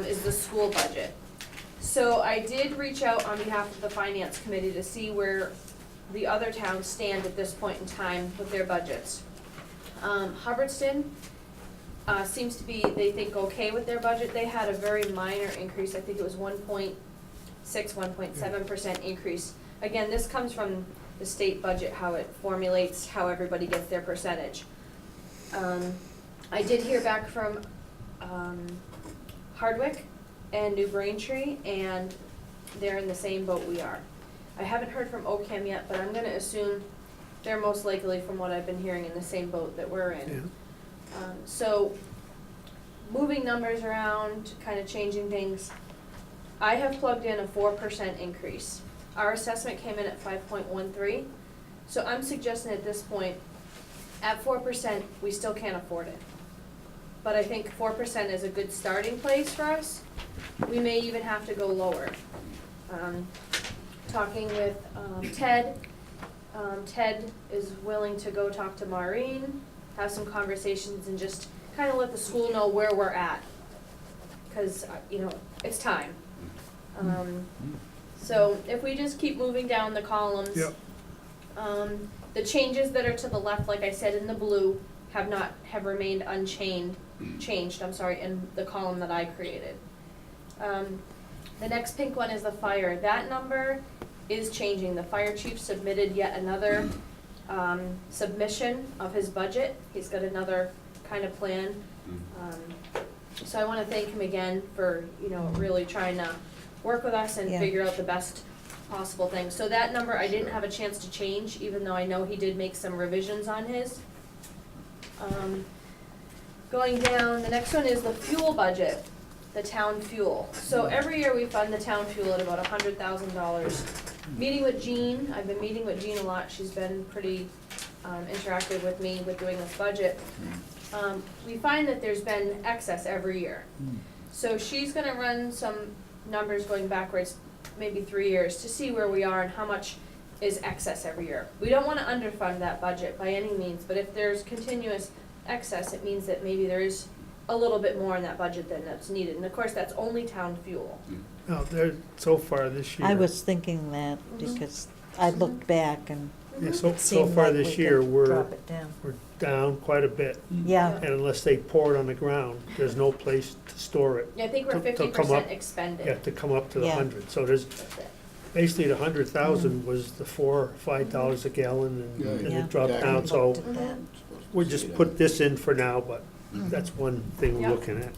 is the school budget. So I did reach out on behalf of the finance committee to see where the other towns stand at this point in time with their budgets. Hubbardston seems to be, they think, okay with their budget. They had a very minor increase. I think it was 1.6, 1.7% increase. Again, this comes from the state budget, how it formulates how everybody gets their percentage. I did hear back from Hardwick and New Braintree, and they're in the same boat we are. I haven't heard from Ocam yet, but I'm gonna assume they're most likely, from what I've been hearing, in the same boat that we're in. So, moving numbers around, kind of changing things, I have plugged in a 4% increase. Our assessment came in at 5.13, so I'm suggesting at this point, at 4%, we still can't afford it. But I think 4% is a good starting place for us. We may even have to go lower. Talking with Ted, Ted is willing to go talk to Maureen, have some conversations, and just kind of let the school know where we're at. Because, it's time. So if we just keep moving down the columns. Yep. The changes that are to the left, like I said in the blue, have remained changed, in the column that I created. The next pink one is the fire. That number is changing. The fire chief submitted yet another submission of his budget. He's got another kind of plan. So I want to thank him again for, really trying to work with us and Yeah. figure out the best possible thing. So that number I didn't have a chance to change, even though I know he did make some revisions on his. Going down, the next one is the fuel budget. the town fuel. So every year we fund the town fuel at about $100,000. Meeting with Jean, I've been meeting with Jean a lot, she's been pretty interactive with me with doing this budget. We find that there's been excess every year. So she's gonna run some numbers going backwards, maybe 3 years, to see where we are and how much is excess every year. We don't wanna underfund that budget by any means, but if there's continuous excess, it means that maybe there is a little bit more in that budget than that's needed. And of course, that's only town fuel. No, there, so far this year. I was thinking that because I looked back and Yeah, so it so seemed far like this we year, could we're drop it down. down quite a bit. Yeah, And unless they pour it on the ground, there's no place to store it. Yeah, I think we're To- to come 50% up- expended. Yeah, to come up to the Yeah. 100. So there's, That's it. basically the 100,000 was the $4 or $5 a gallon and Yeah. it dropped Yeah. down. So looked at that. we just put this in for now, but Mhm. that's one thing we're Yep. looking at.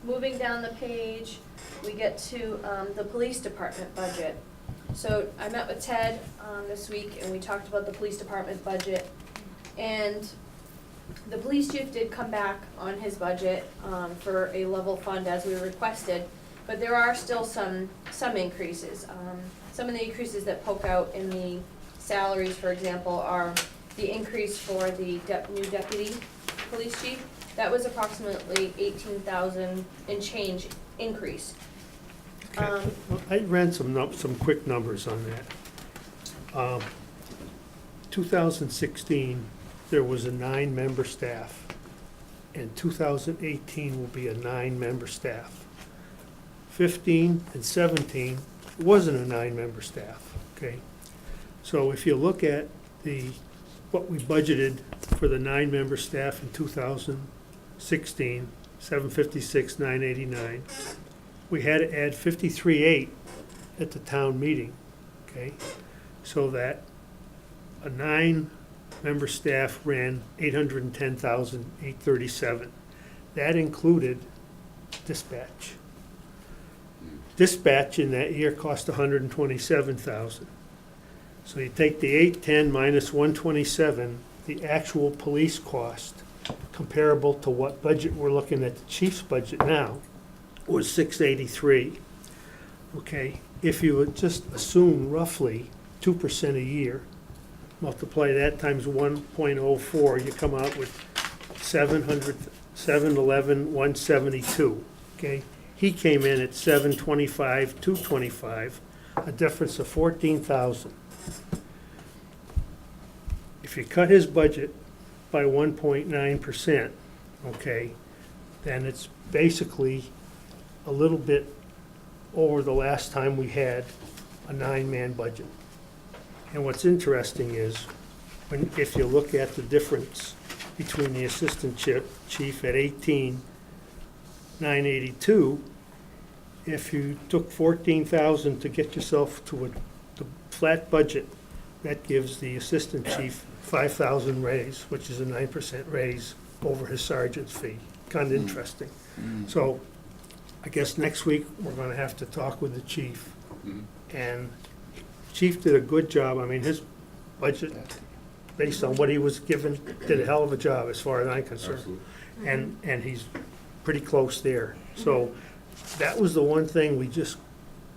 Moving down the page, we get to the police department budget. So I met with Ted this week and we talked about the police department budget. And the police chief did come back on his budget for a level fund as we requested. But there are still some increases. Some of the increases that poke out in the salaries, for example, are the increase for the new deputy police chief. That was approximately 18,000 and change increase. Okay. Well, I ran some quick numbers on that. 2016, there was a 9-member staff, and 2018 will be a 9-member staff. 15 and 17 wasn't a 9-member staff, okay? So if you look at what we budgeted for the 9-member staff in 2016, 756, 989, we had to add 53.8 at the town meeting, okay? So that a 9-member staff ran 810,837. That included dispatch. Dispatch in that year cost 127,000. So you take the 810 minus 127, the actual police cost, comparable to what budget we're looking at, the chief's budget now, was 683. Okay, if you would just assume roughly 2% a year, multiply that times 1.04, you come out with 711,172, okay? He came in at 725, 225, a difference of 14,000. If you cut his budget by 1.9%, okay, then it's basically a little bit over the last time we had a 9-man budget. And what's interesting is, if you look at the difference between the assistant chief at 18,982, if you took 14,000 to get yourself to the flat budget, that gives the assistant chief 5,000 raise, which is a 9% raise over his sergeant's fee. Kind of interesting. So I guess next week, we're gonna have to talk with the chief. And chief did a good job. I mean, his budget, based on what he was given, did a hell of a job as far as I'm concerned. And he's pretty close there. So that was the one thing we just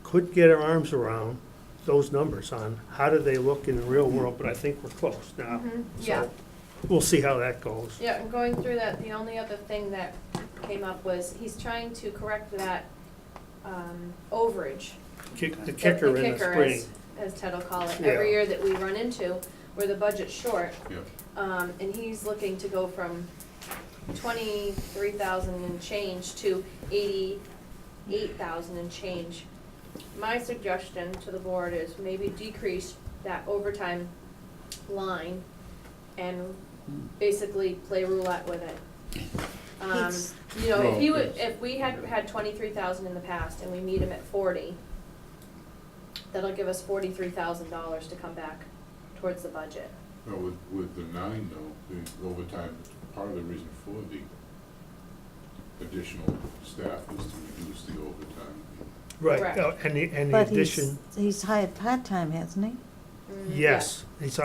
couldn't get our arms around, those numbers on how do they look in the real world, but I think we're close now. Yeah. So we'll see how that goes. Yeah, and going through that, the only other thing that came up was he's trying to correct that overage. The that kicker in the kicker, spring. as Ted will call it, Yeah. every year that we run into, where the budget's short. Yeah. And he's looking to go from 23,000 and change to 88,000 and change. My suggestion to the board is maybe decrease that overtime line and basically play roulette with it. He's- You know, if he Well, would, if we had 23,000 in the past and we meet him at 40, that'll give us $43,000 to come back towards the budget. Well, with the 9 though, the overtime, part of the reason for the additional staff is to reduce the overtime. Right, Correct. and the But addition, he's hired part-time, hasn't he? yes, it's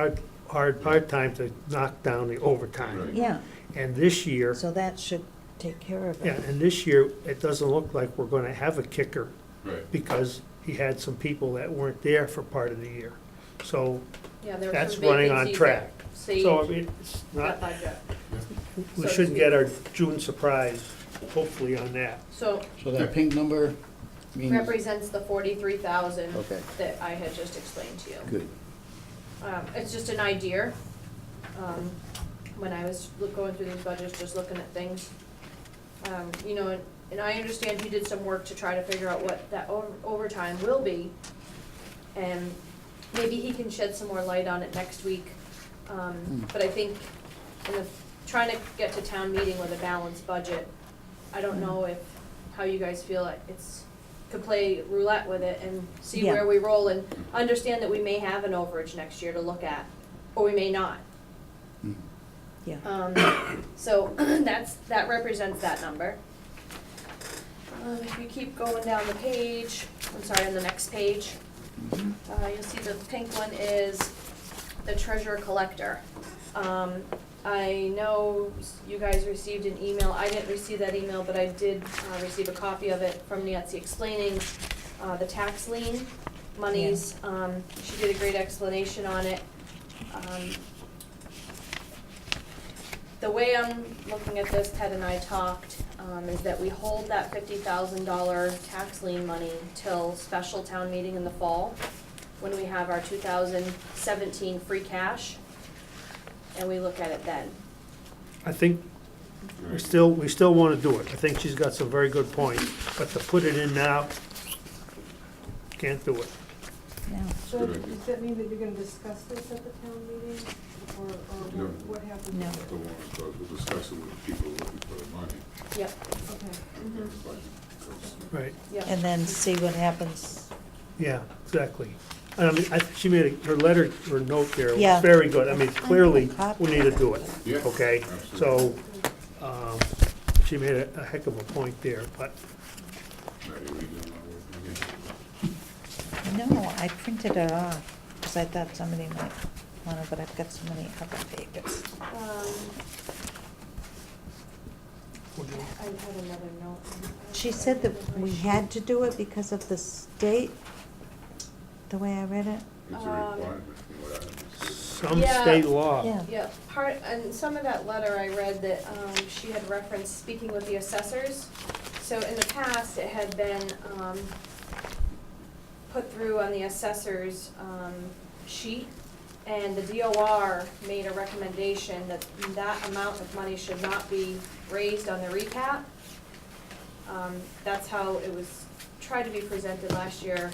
hard part-time to knock down the overtime. Right. Yeah, And this year, so that should take care of Yeah, it. and this year, it doesn't look like we're gonna have a kicker Right. because he had some people that weren't there for part of the year. So Yeah, there were that's some running on vacancies track. that saved So, I mean, it's that not, budget. we so to shouldn't speak. get our June surprise, hopefully, on that. So So that pink number means, represents the 43,000 okay, that I had just explained to you. good. It's just an idea. When I was going through these budgets, just looking at things. You know, and I understand he did some work to try to figure out what that overtime will be. And maybe he can shed some more light on it next week. But I think trying to get to town meeting with a balanced budget, I don't know how you guys feel could play roulette with it and see Yeah. where we roll and understand that we may have an overage next year to look at, or we may not. Yeah. So that represents that number. If you keep going down the page, I'm sorry, on the next page, you'll see the pink one is the treasurer collector. I know you guys received an email, I didn't receive that email, but I did receive a copy of it from Nancy explaining the tax lien monies. She did a great explanation on it. The way I'm looking at this, Ted and I talked, is that we hold that $50,000 tax lien money till special town meeting in the fall, when we have our 2017 free cash, and we look at it then. I think we still wanna do it. I think she's got some very good points, but to put it in now, can't do it. Yeah. So Good idea. does that mean that you're gonna discuss this at the town meeting, or No. what happens? No. The one, because we'll discuss it with the people looking for the money. Yep. Okay. in the budget, because Right, Yep. And then see what happens. yeah, exactly. And I mean, she made, her letter, her note there was Yeah. very good. I mean, clearly, Copy. we need to do it, Yeah, okay? absolutely. So, she made a heck of a point there, but Now you're redoing my work again. No, I printed it off, because I thought somebody might want it, but I've got so many other papers. I had another note. She said that we had to do it because of the state, the way I read it. It's a requirement from what I understood. some Yeah. state law. Yeah. Yeah, and some of that letter I read that, she had referenced speaking with the assessors. So in the past, it had been, put through on the assessor's, sheet. And the DOR made a recommendation that that amount of money should not be raised on the recap. That's how it was tried to be presented last year,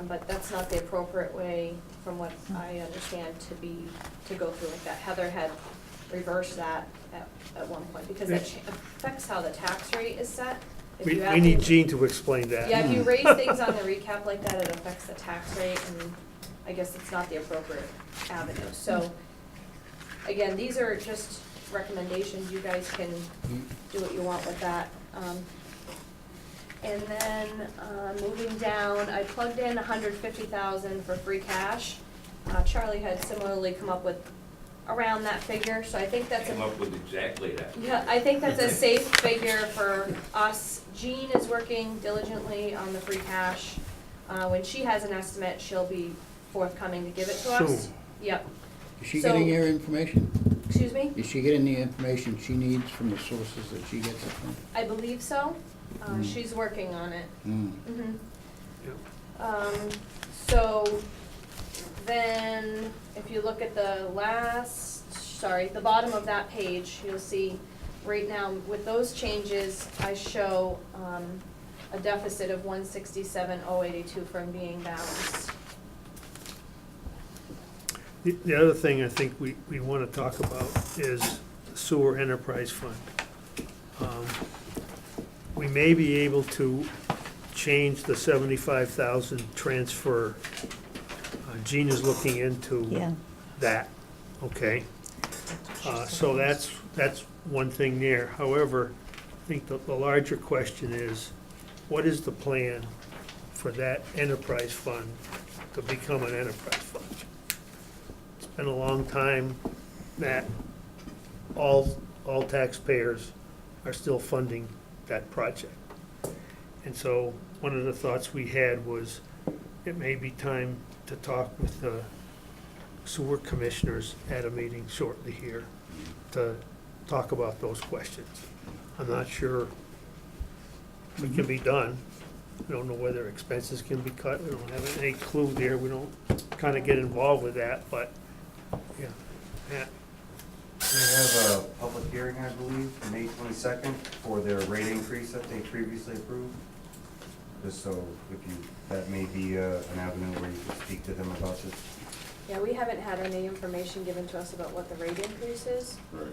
but that's not the appropriate way, from what I understand, to go through like that. Heather had reversed that at one point, because that affects how the tax rate is set. If We you have we need to- Jean to explain that. Yeah, if you raise things on the recap like that, it affects the tax rate, and I guess it's not the appropriate avenue. So, again, these are just recommendations, you guys can do what you want with that. And then, moving down, I plugged in 150,000 for free cash. Charlie had similarly come up with around that figure, so I think that's Came a, up with exactly that. yeah, I think that's a safe figure for us. Jean is working diligently on the free cash. When she has an estimate, she'll be forthcoming to give it to us. Soon. Yep, Is she So- getting her information? excuse me? Is she getting the information she needs from the sources that she gets it from? I believe so. She's working on it. Mm. So then, if you look at the the bottom of that page, you'll see, right now, with those changes, I show, a deficit of 167,082 from being balanced. The other thing I think we want to talk about is the sewer enterprise fund. We may be able to change the 75,000 transfer. Jean is looking into Yeah. that, okay? So that's one thing there. However, I think the larger question is, what is the plan for that enterprise fund to become an enterprise fund? It's been a long time that all taxpayers are still funding that project. And so, one of the thoughts we had was, it may be time to talk with the sewer commissioners at a meeting shortly here to talk about those questions. I'm not sure it can be done. We don't know whether expenses can be cut. We don't have any clue there. We don't kind of get involved with that, but, yeah. Yeah. We have a public hearing, I believe, May 22nd, for their rate increase that they previously approved. Just so if you, that may be an avenue where you could speak to them about this. Yeah, we haven't had any information given to us about what the rate increase is. Right.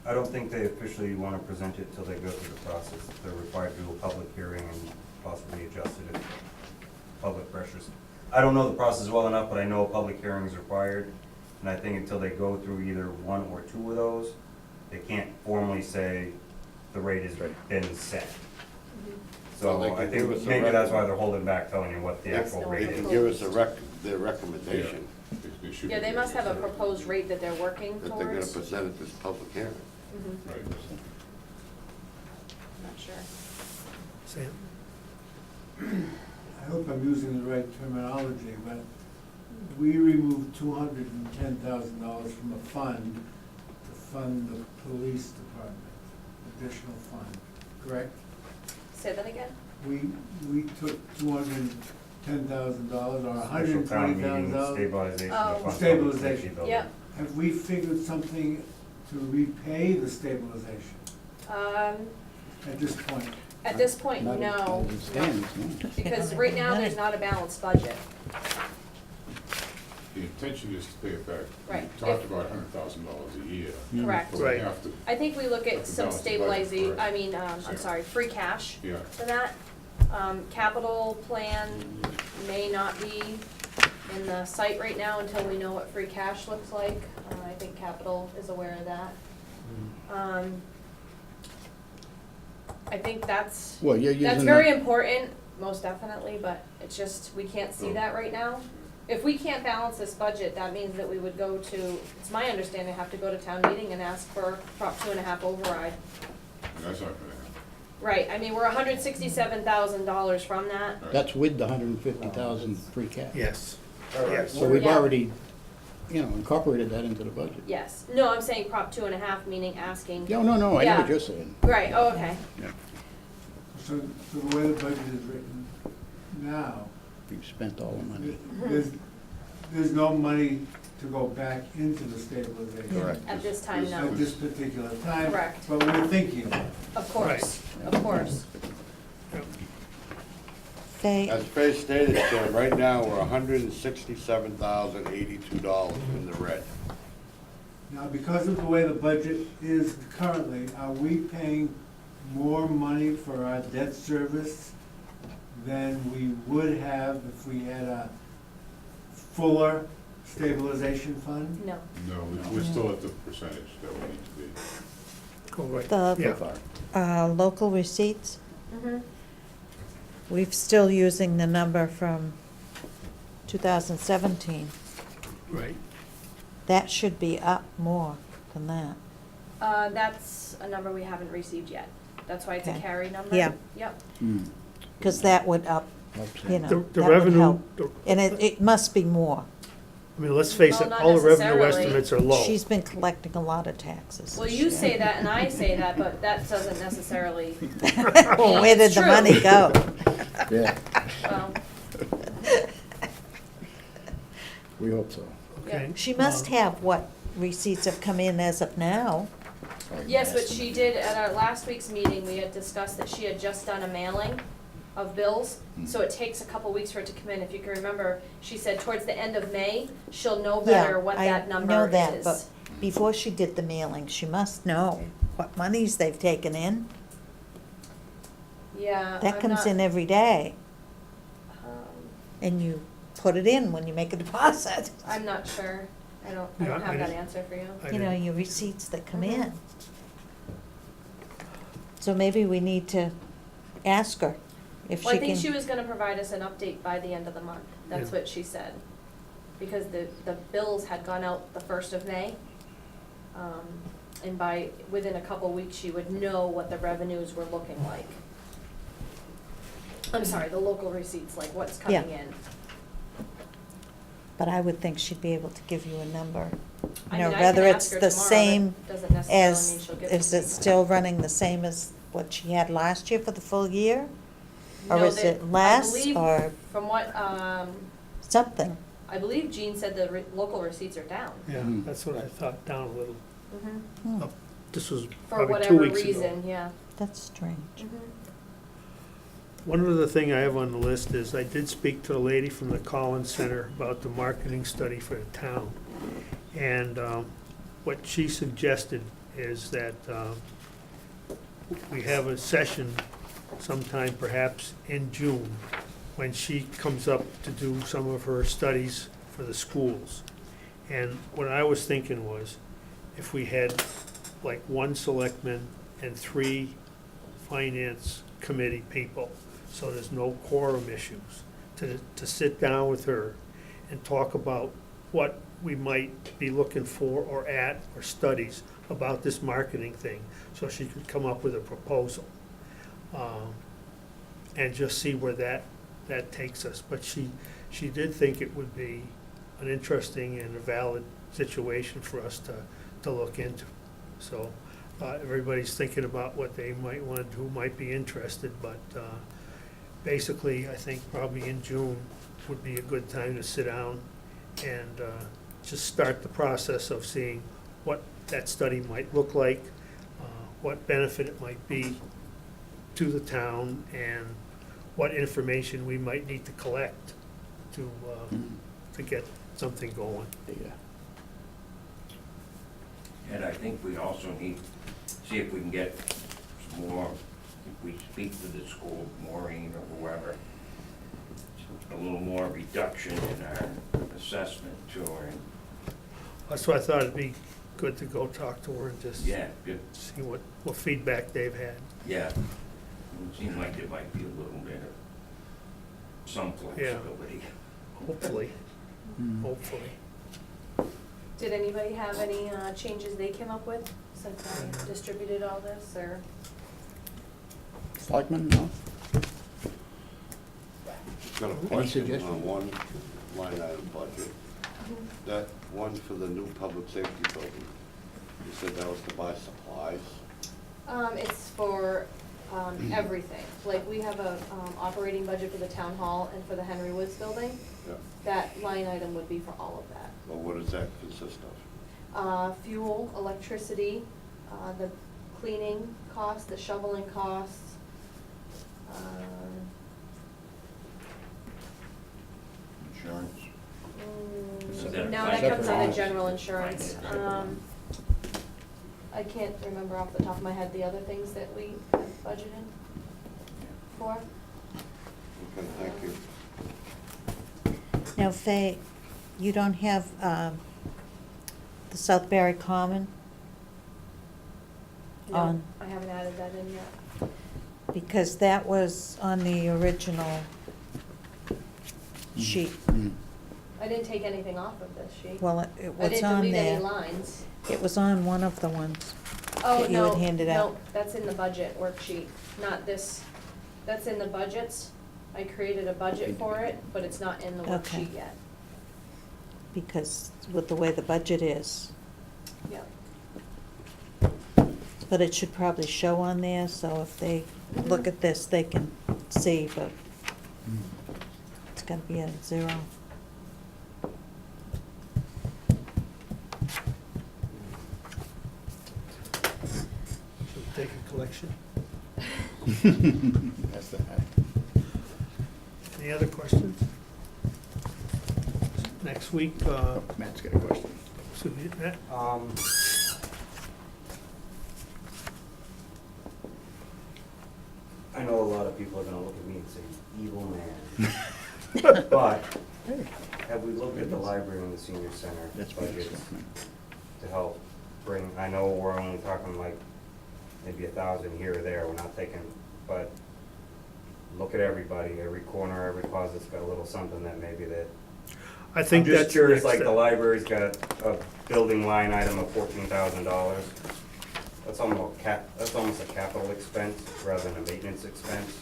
I don't think they officially want to present it till they go through the process. They're required to do a public hearing and possibly adjust it if public pressures. I don't know the process well enough, but I know a public hearing is required. And I think until they go through either one or two of those, they can't formally say the rate has been set. Well, they So I could give us think a maybe that's why rec- they're holding back telling you what the actual no rate They is. can give us their recommendation They should Yeah, be they able must to have a say. proposed rate that they're working that they're gonna towards. present at this public hearing. Mhm, Right. Not sure. Sam? I hope I'm using the right terminology, but we removed $210,000 from a fund to fund the police department, additional fund, correct? Say that again? We took $210,000 or Special town meeting $120,000. stabilization Oh. of fund Stabilization. safety building. Yep. Have we figured something to repay the stabilization at this point? At this point, Not no, as it stands, no. because right now, there's not a balanced budget. The intention is to pay it back. Right. We talked about $100,000 a year. Correct. But we Right. have to, I think we look at Have to some balance the budget, stabilization, correct. I mean, I'm sorry, free cash yeah. for that. Capital plan may not be in the site right now until we know what free cash looks like. I think capital is aware of that. I think that's Well, you're using. very important, most definitely, but it's just, we can't see No. that right now. If we can't balance this budget, that means that we would go to, it's my understanding, have to go to town meeting and ask for Prop 2.5 override. And that's not gonna happen. Right, I mean, we're $167,000 from that. That's with the 150,000 free cash. Yes. All right. Yes. So we've Yeah. already, incorporated that into the budget. Yes, no, I'm saying Prop 2.5, meaning asking. Yeah, no, I know Yeah. what you're saying. Right, oh, okay. So the way the budget is written now, We've spent all the money. there's no money to go back into the stabilization. Correct. At this time, no. At this particular time. Correct. But we're thinking about it. Of course, of course. Faye, As Faye stated, Sam, right now, we're $167,082 in the red. Now, because of the way the budget is currently, are we paying more money for our debt service than we would have if we had a fuller stabilization fund? No. No, we're still at the percentage that we need to be. Go right. The- Yeah. local receipts, Mm-hmm. we're still using the number from 2017. Right. That should be up more than that. That's a number we haven't received yet. That's why it's a Okay. carry number. Yeah. Yep. Because that would up, you know, The that would revenue, help. the- And it must be more. I mean, let's face Well, it, not all the revenue necessarily. estimates are low. She's been collecting a lot of taxes. Well, this you year. say that and I say that, but that doesn't necessarily, Well, where did It's the true. money go? Yeah, well, we hope so. Okay. She must have what receipts have come in as of now. yes, but she did, at our last week's meeting, we had discussed that she had just done a mailing of bills, so it takes a couple weeks for it to come in. If you can remember, she said towards the end of May, she'll know better what that number is. I know that, but before she did the mailing, she must know what monies they've taken in. Yeah, That I'm comes not- in every day, um, and you put it in when you make a deposit. I'm not sure. I don't Yeah, have I that didn't- answer for you. I You know, didn't- your receipts that come Mhm. in. So maybe we need to ask her if Well, she I think can. she was gonna provide us an update by the end of the month. That's Yeah. what she said. Because the bills had gone out the 1st of May. And within a couple weeks, she would know what the revenues were looking like. I'm sorry, the local receipts, like what's coming in. But I would think she'd be able to give you a number. I You know, mean, I whether can it's ask her the tomorrow, same that doesn't necessarily mean as, she'll give is it it to me. still running the same as what she had last year for the full year? Or No, is they- it less, I believe or From what, something? I believe Jean said the local receipts are down. Yeah, that's what I thought, down a little. Hmm, This was For probably 2 whatever weeks ago. reason, yeah. That's strange. One other thing I have on the list is I did speak to the lady from the Collins Center about the marketing study for the town. And what she suggested is that we have a session sometime perhaps in June when she comes up to do some of her studies for the schools. And what I was thinking was, if we had like 1 selectman and 3 finance committee people, so there's no quorum issues, to sit down with her and talk about what we might be looking for or at, or studies about this marketing thing, so she could come up with a proposal. And just see where that takes us. But she did think it would be an interesting and a valid situation for us to look into. So everybody's thinking about what they might want, who might be interested, but basically, I think probably in June would be a good time to sit down and just start the process of seeing what that study might look like, what benefit it might be to the town, and what information we might need to collect to get something going. Yeah. And I think we also need, see if we can get some more, if we speak to the school, Maureen or whoever, a little more reduction in our assessment to her. And That's why I thought it'd be good to go talk to her and just yeah, good, see what feedback they've had. yeah. It seemed like there might be a little bit of some flexibility. Hopefully, Hmm. hopefully. Did anybody have any changes they came up with since I distributed all this, or? Selectmen, no? Got a question suggestions? on one line item budget. That one for the new public safety building, you said that was to buy supplies? It's for everything. Like, we have a operating budget for the town hall and for the Henry Woods building. Yeah. That line item would be for all of that. Well, what does that consist of? Fuel, electricity, the cleaning costs, the shoveling costs. Insurance? Is that a No, that comes out finance? of general insurance. I can't remember off the top of my head the other things that we have budgeted for. Okay, thank you. Now, Faye, you don't have the Southbury Common No, on, I haven't added that in yet. because that was on the original sheet. Hmm. I didn't take anything off of this sheet. Well, it I was didn't on delete any there. lines. It was on one of the ones. Oh, that you no, had handed out. no, that's in the budget worksheet, not this. That's in the budgets. I created a budget for it, but it's not in the Okay. worksheet yet. Because with the way the budget is. Yep. But it should probably show on there, so if they look at this, they can see, but it's gotta be at 0. Should we take a collection? That's the hat. Any other questions? Next week, Matt's got a question. so Matt, I know a lot of people are gonna look at me and say, evil man. But Hey, have we looked at the library and the senior center that's what budgets it's to help bring, I know we're only talking like maybe 1,000 here or there, we're not thinking, but look at everybody, every corner, every closet's got a little something that maybe that. I think I'm that's just the curious, next like the step. library's got a building line item of $14,000. that's almost a capital expense rather than a maintenance expense.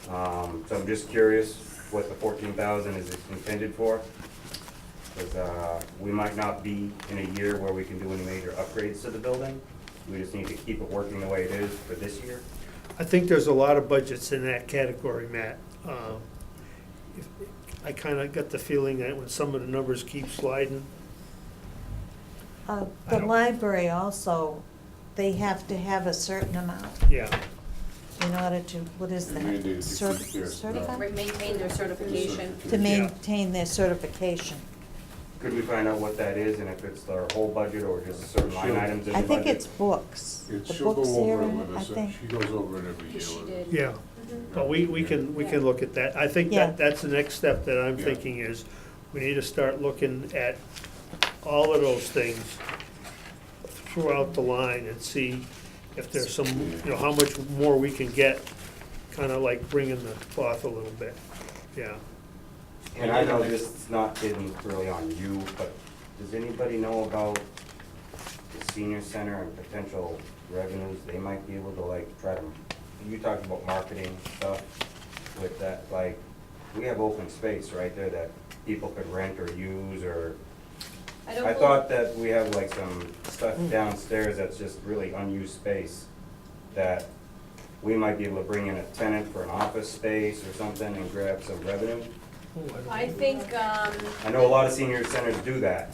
So I'm just curious what the 14,000 is intended for. Because we might not be in a year where we can do any major upgrades to the building. We just need to keep it working the way it is for this year. I think there's a lot of budgets in that category, Matt. I kinda got the feeling that when some of the numbers keep sliding, I The don't- library also, they have to have a certain amount yeah. in order to, what is that? Mandated to keep their- Certified? Maintain their certification. To maintain their certification. Could we find out what that is and if it's their whole budget or just certain line items in the I budget? think it's books. The She'll books go over it area, with I us, think. she goes over it every year She with did. us. Yeah, but we can look at that. I think Yeah. that's the next step that I'm Yeah. thinking is, we need to start looking at all of those things throughout the line and see if there's some, how much more we can get, kinda like bringing the cloth a little bit, yeah. And I know this is not isn't really on you, but does anybody know about the senior center and potential revenues they might be able to like try to, you talked about marketing stuff with that, like, we have open space right there that people could rent or use or, I thought that we have like some stuff downstairs that's just really unused space that we might be able to bring in a tenant for an office space or something and grab some revenue. I think, I know a lot of senior centers do that.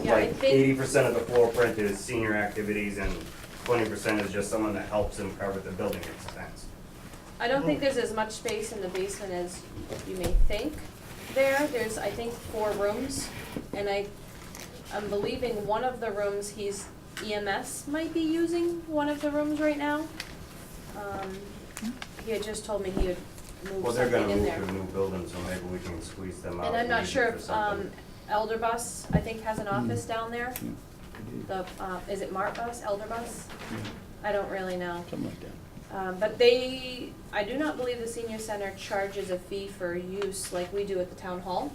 yeah, I Like think, 80% of the floor print is senior activities and 20% is just someone that helps them cover the building expense. I don't think there's as much space in the basement as you may think there. There's, I think, 4 rooms, and I'm believing one of the rooms, EMS might be using one of the rooms right now. He had just told me he would move Well, they're something gonna in move there. to a new building, so maybe we can squeeze them out. And I'm not use it sure for if, something. Elderbus, I think, has an office down there. The, is it Martbus, Elderbus? I don't really know. Something like that. But I do not believe the senior center charges a fee for use like we do at the town hall.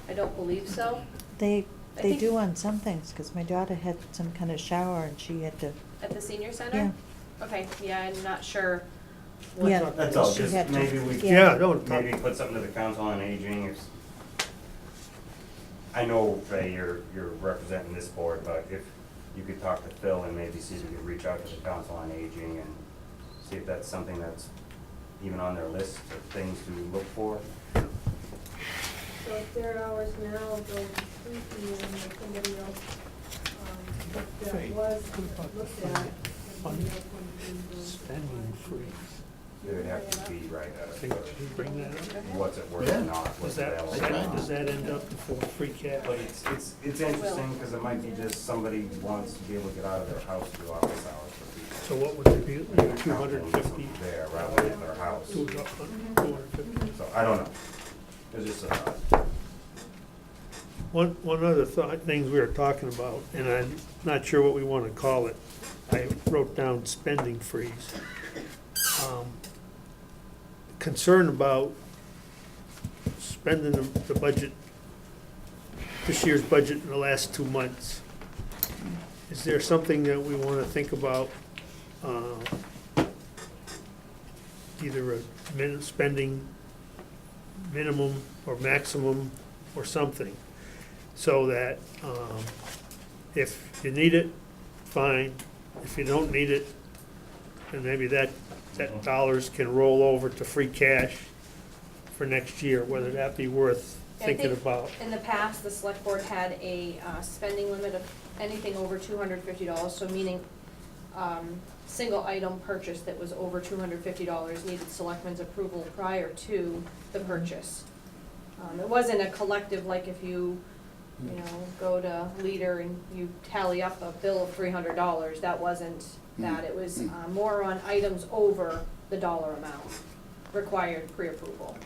I don't believe so. They I think- do on some things, because my daughter had some kind of shower and she had to, At the senior center? yeah. Okay, yeah, I'm not sure. what- Yeah. That's all, She just had to- maybe we, Yeah, don't, maybe put something to the council on aging. I know, Faye, you're representing this board, but if you could talk to Phil and maybe see if you could reach out to the council on aging and see if that's something that's even on their list of things to look for. So if their hours now go to 3 p.m. or somebody else, if that was looked at, somebody else wanted to do. spending freeze. It would have to be right I at think, did you bring that up? what's it worth Yeah. or not, Does what's that, available. does that end up before free cash? But it's interesting, because it might be just somebody who wants to be able to get out of their house to do office hours for people. So what would it be, 250? There, rather than their house. 250? So, I don't know. It's just a thought. One other things we were talking about, and I'm not sure what we want to call it. I wrote down spending freeze. Concern about spending the budget, this year's budget in the last 2 months. Is there something that we want to think about, either a spending minimum or maximum or something? So that if you need it, fine. If you don't need it, then maybe that dollars can roll over to free cash for next year, whether that be worth I thinking think about. In the past, the select board had a spending limit of anything over $250, so meaning single item purchase that was over $250 needed selectmen's approval prior to the purchase. It wasn't a collective, like if you go to Leader and you tally up a bill of $300, that wasn't that. It was more on items over the dollar amount required pre-approval.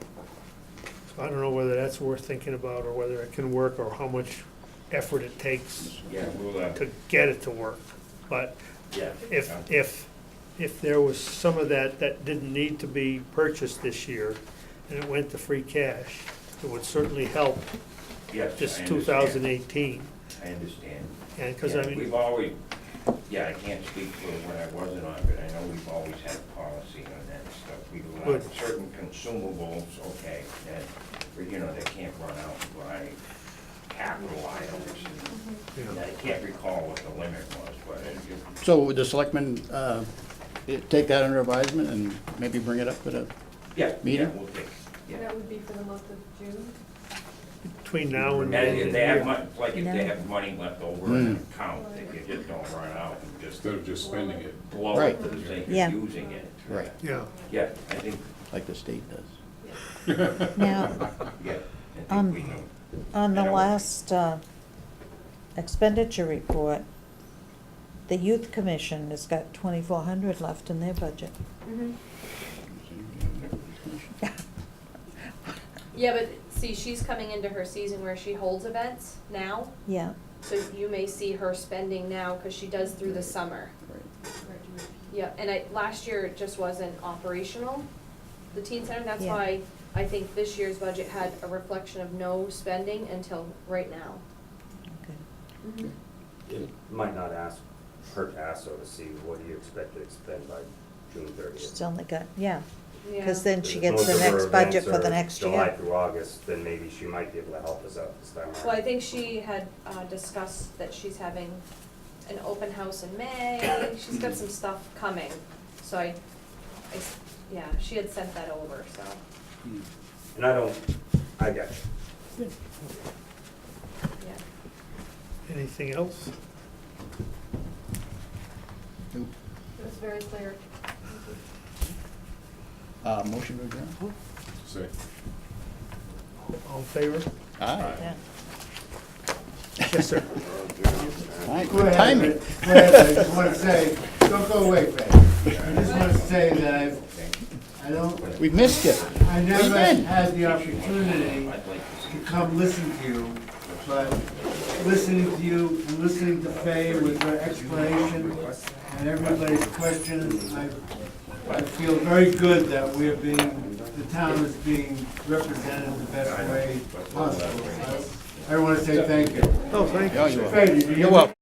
So I don't know whether that's worth thinking about, or whether it can work, or how much effort it takes Yeah, we'll, to get it to work. But yeah. if there was some of that didn't need to be purchased this year, and it went to free cash, it would certainly help Yes, this I understand. 2018. I understand. And, because Yeah, I mean, We've always, Yeah, I can't speak for when I wasn't on, but I know we've always had policy on that stuff. We allow Good. certain consumables, okay, that, you know, they can't run out and buy capital items. And I can't recall what the limit was, but it, So would the selectmen take that under advisement and maybe bring it up at a yeah, meeting? we'll take, And that would be for the month of June? Between now and And then. if they have money, like if they have money left over in an Mm. account, they could just don't run out and just Instead of just spending it. blow it Right. for the sake Yeah. of using it. Right, Yeah, Yeah, I think, like the state does. Now, yeah, I think we know. on the I know. last expenditure report, the youth commission has got 2,400 left in their budget. Mhm. Yeah, but see, she's coming into her season where she holds events now, Yeah, so you may see her spending now, cause she does through the summer. Yeah, and last year it just wasn't operational, the teen center, that's Yeah. why I think this year's budget had a reflection of no spending until right now. okay. It might not hurt to ask, though, to see what do you expect to expend by June She's 30th. only got, yeah, Yeah. because then she If gets most the of her next budget events for the are next July year. through August, then maybe she might be able to help us out this time around. Well, I think she had discussed that she's having an open house in May, she's got some stuff coming, so yeah, she had sent that over, so. And I get you. Yeah. anything else? It was very clear. Motion to adjourn? Say, All in favor? Aye. Yeah. Yes, sir. All right, Go good ahead, timing. Go ahead, I just wanna say, don't go away, Fred. I just wanna say that We've missed you. I Where you never been? had the opportunity to come listen to you, but listening to you and listening to Faye with her explanation and everybody's questions, I feel very good that the town is being represented the best way possible. I wanna say thank you. Oh, thank you. Yeah, you are. Faye, did you hear You're me? welcome.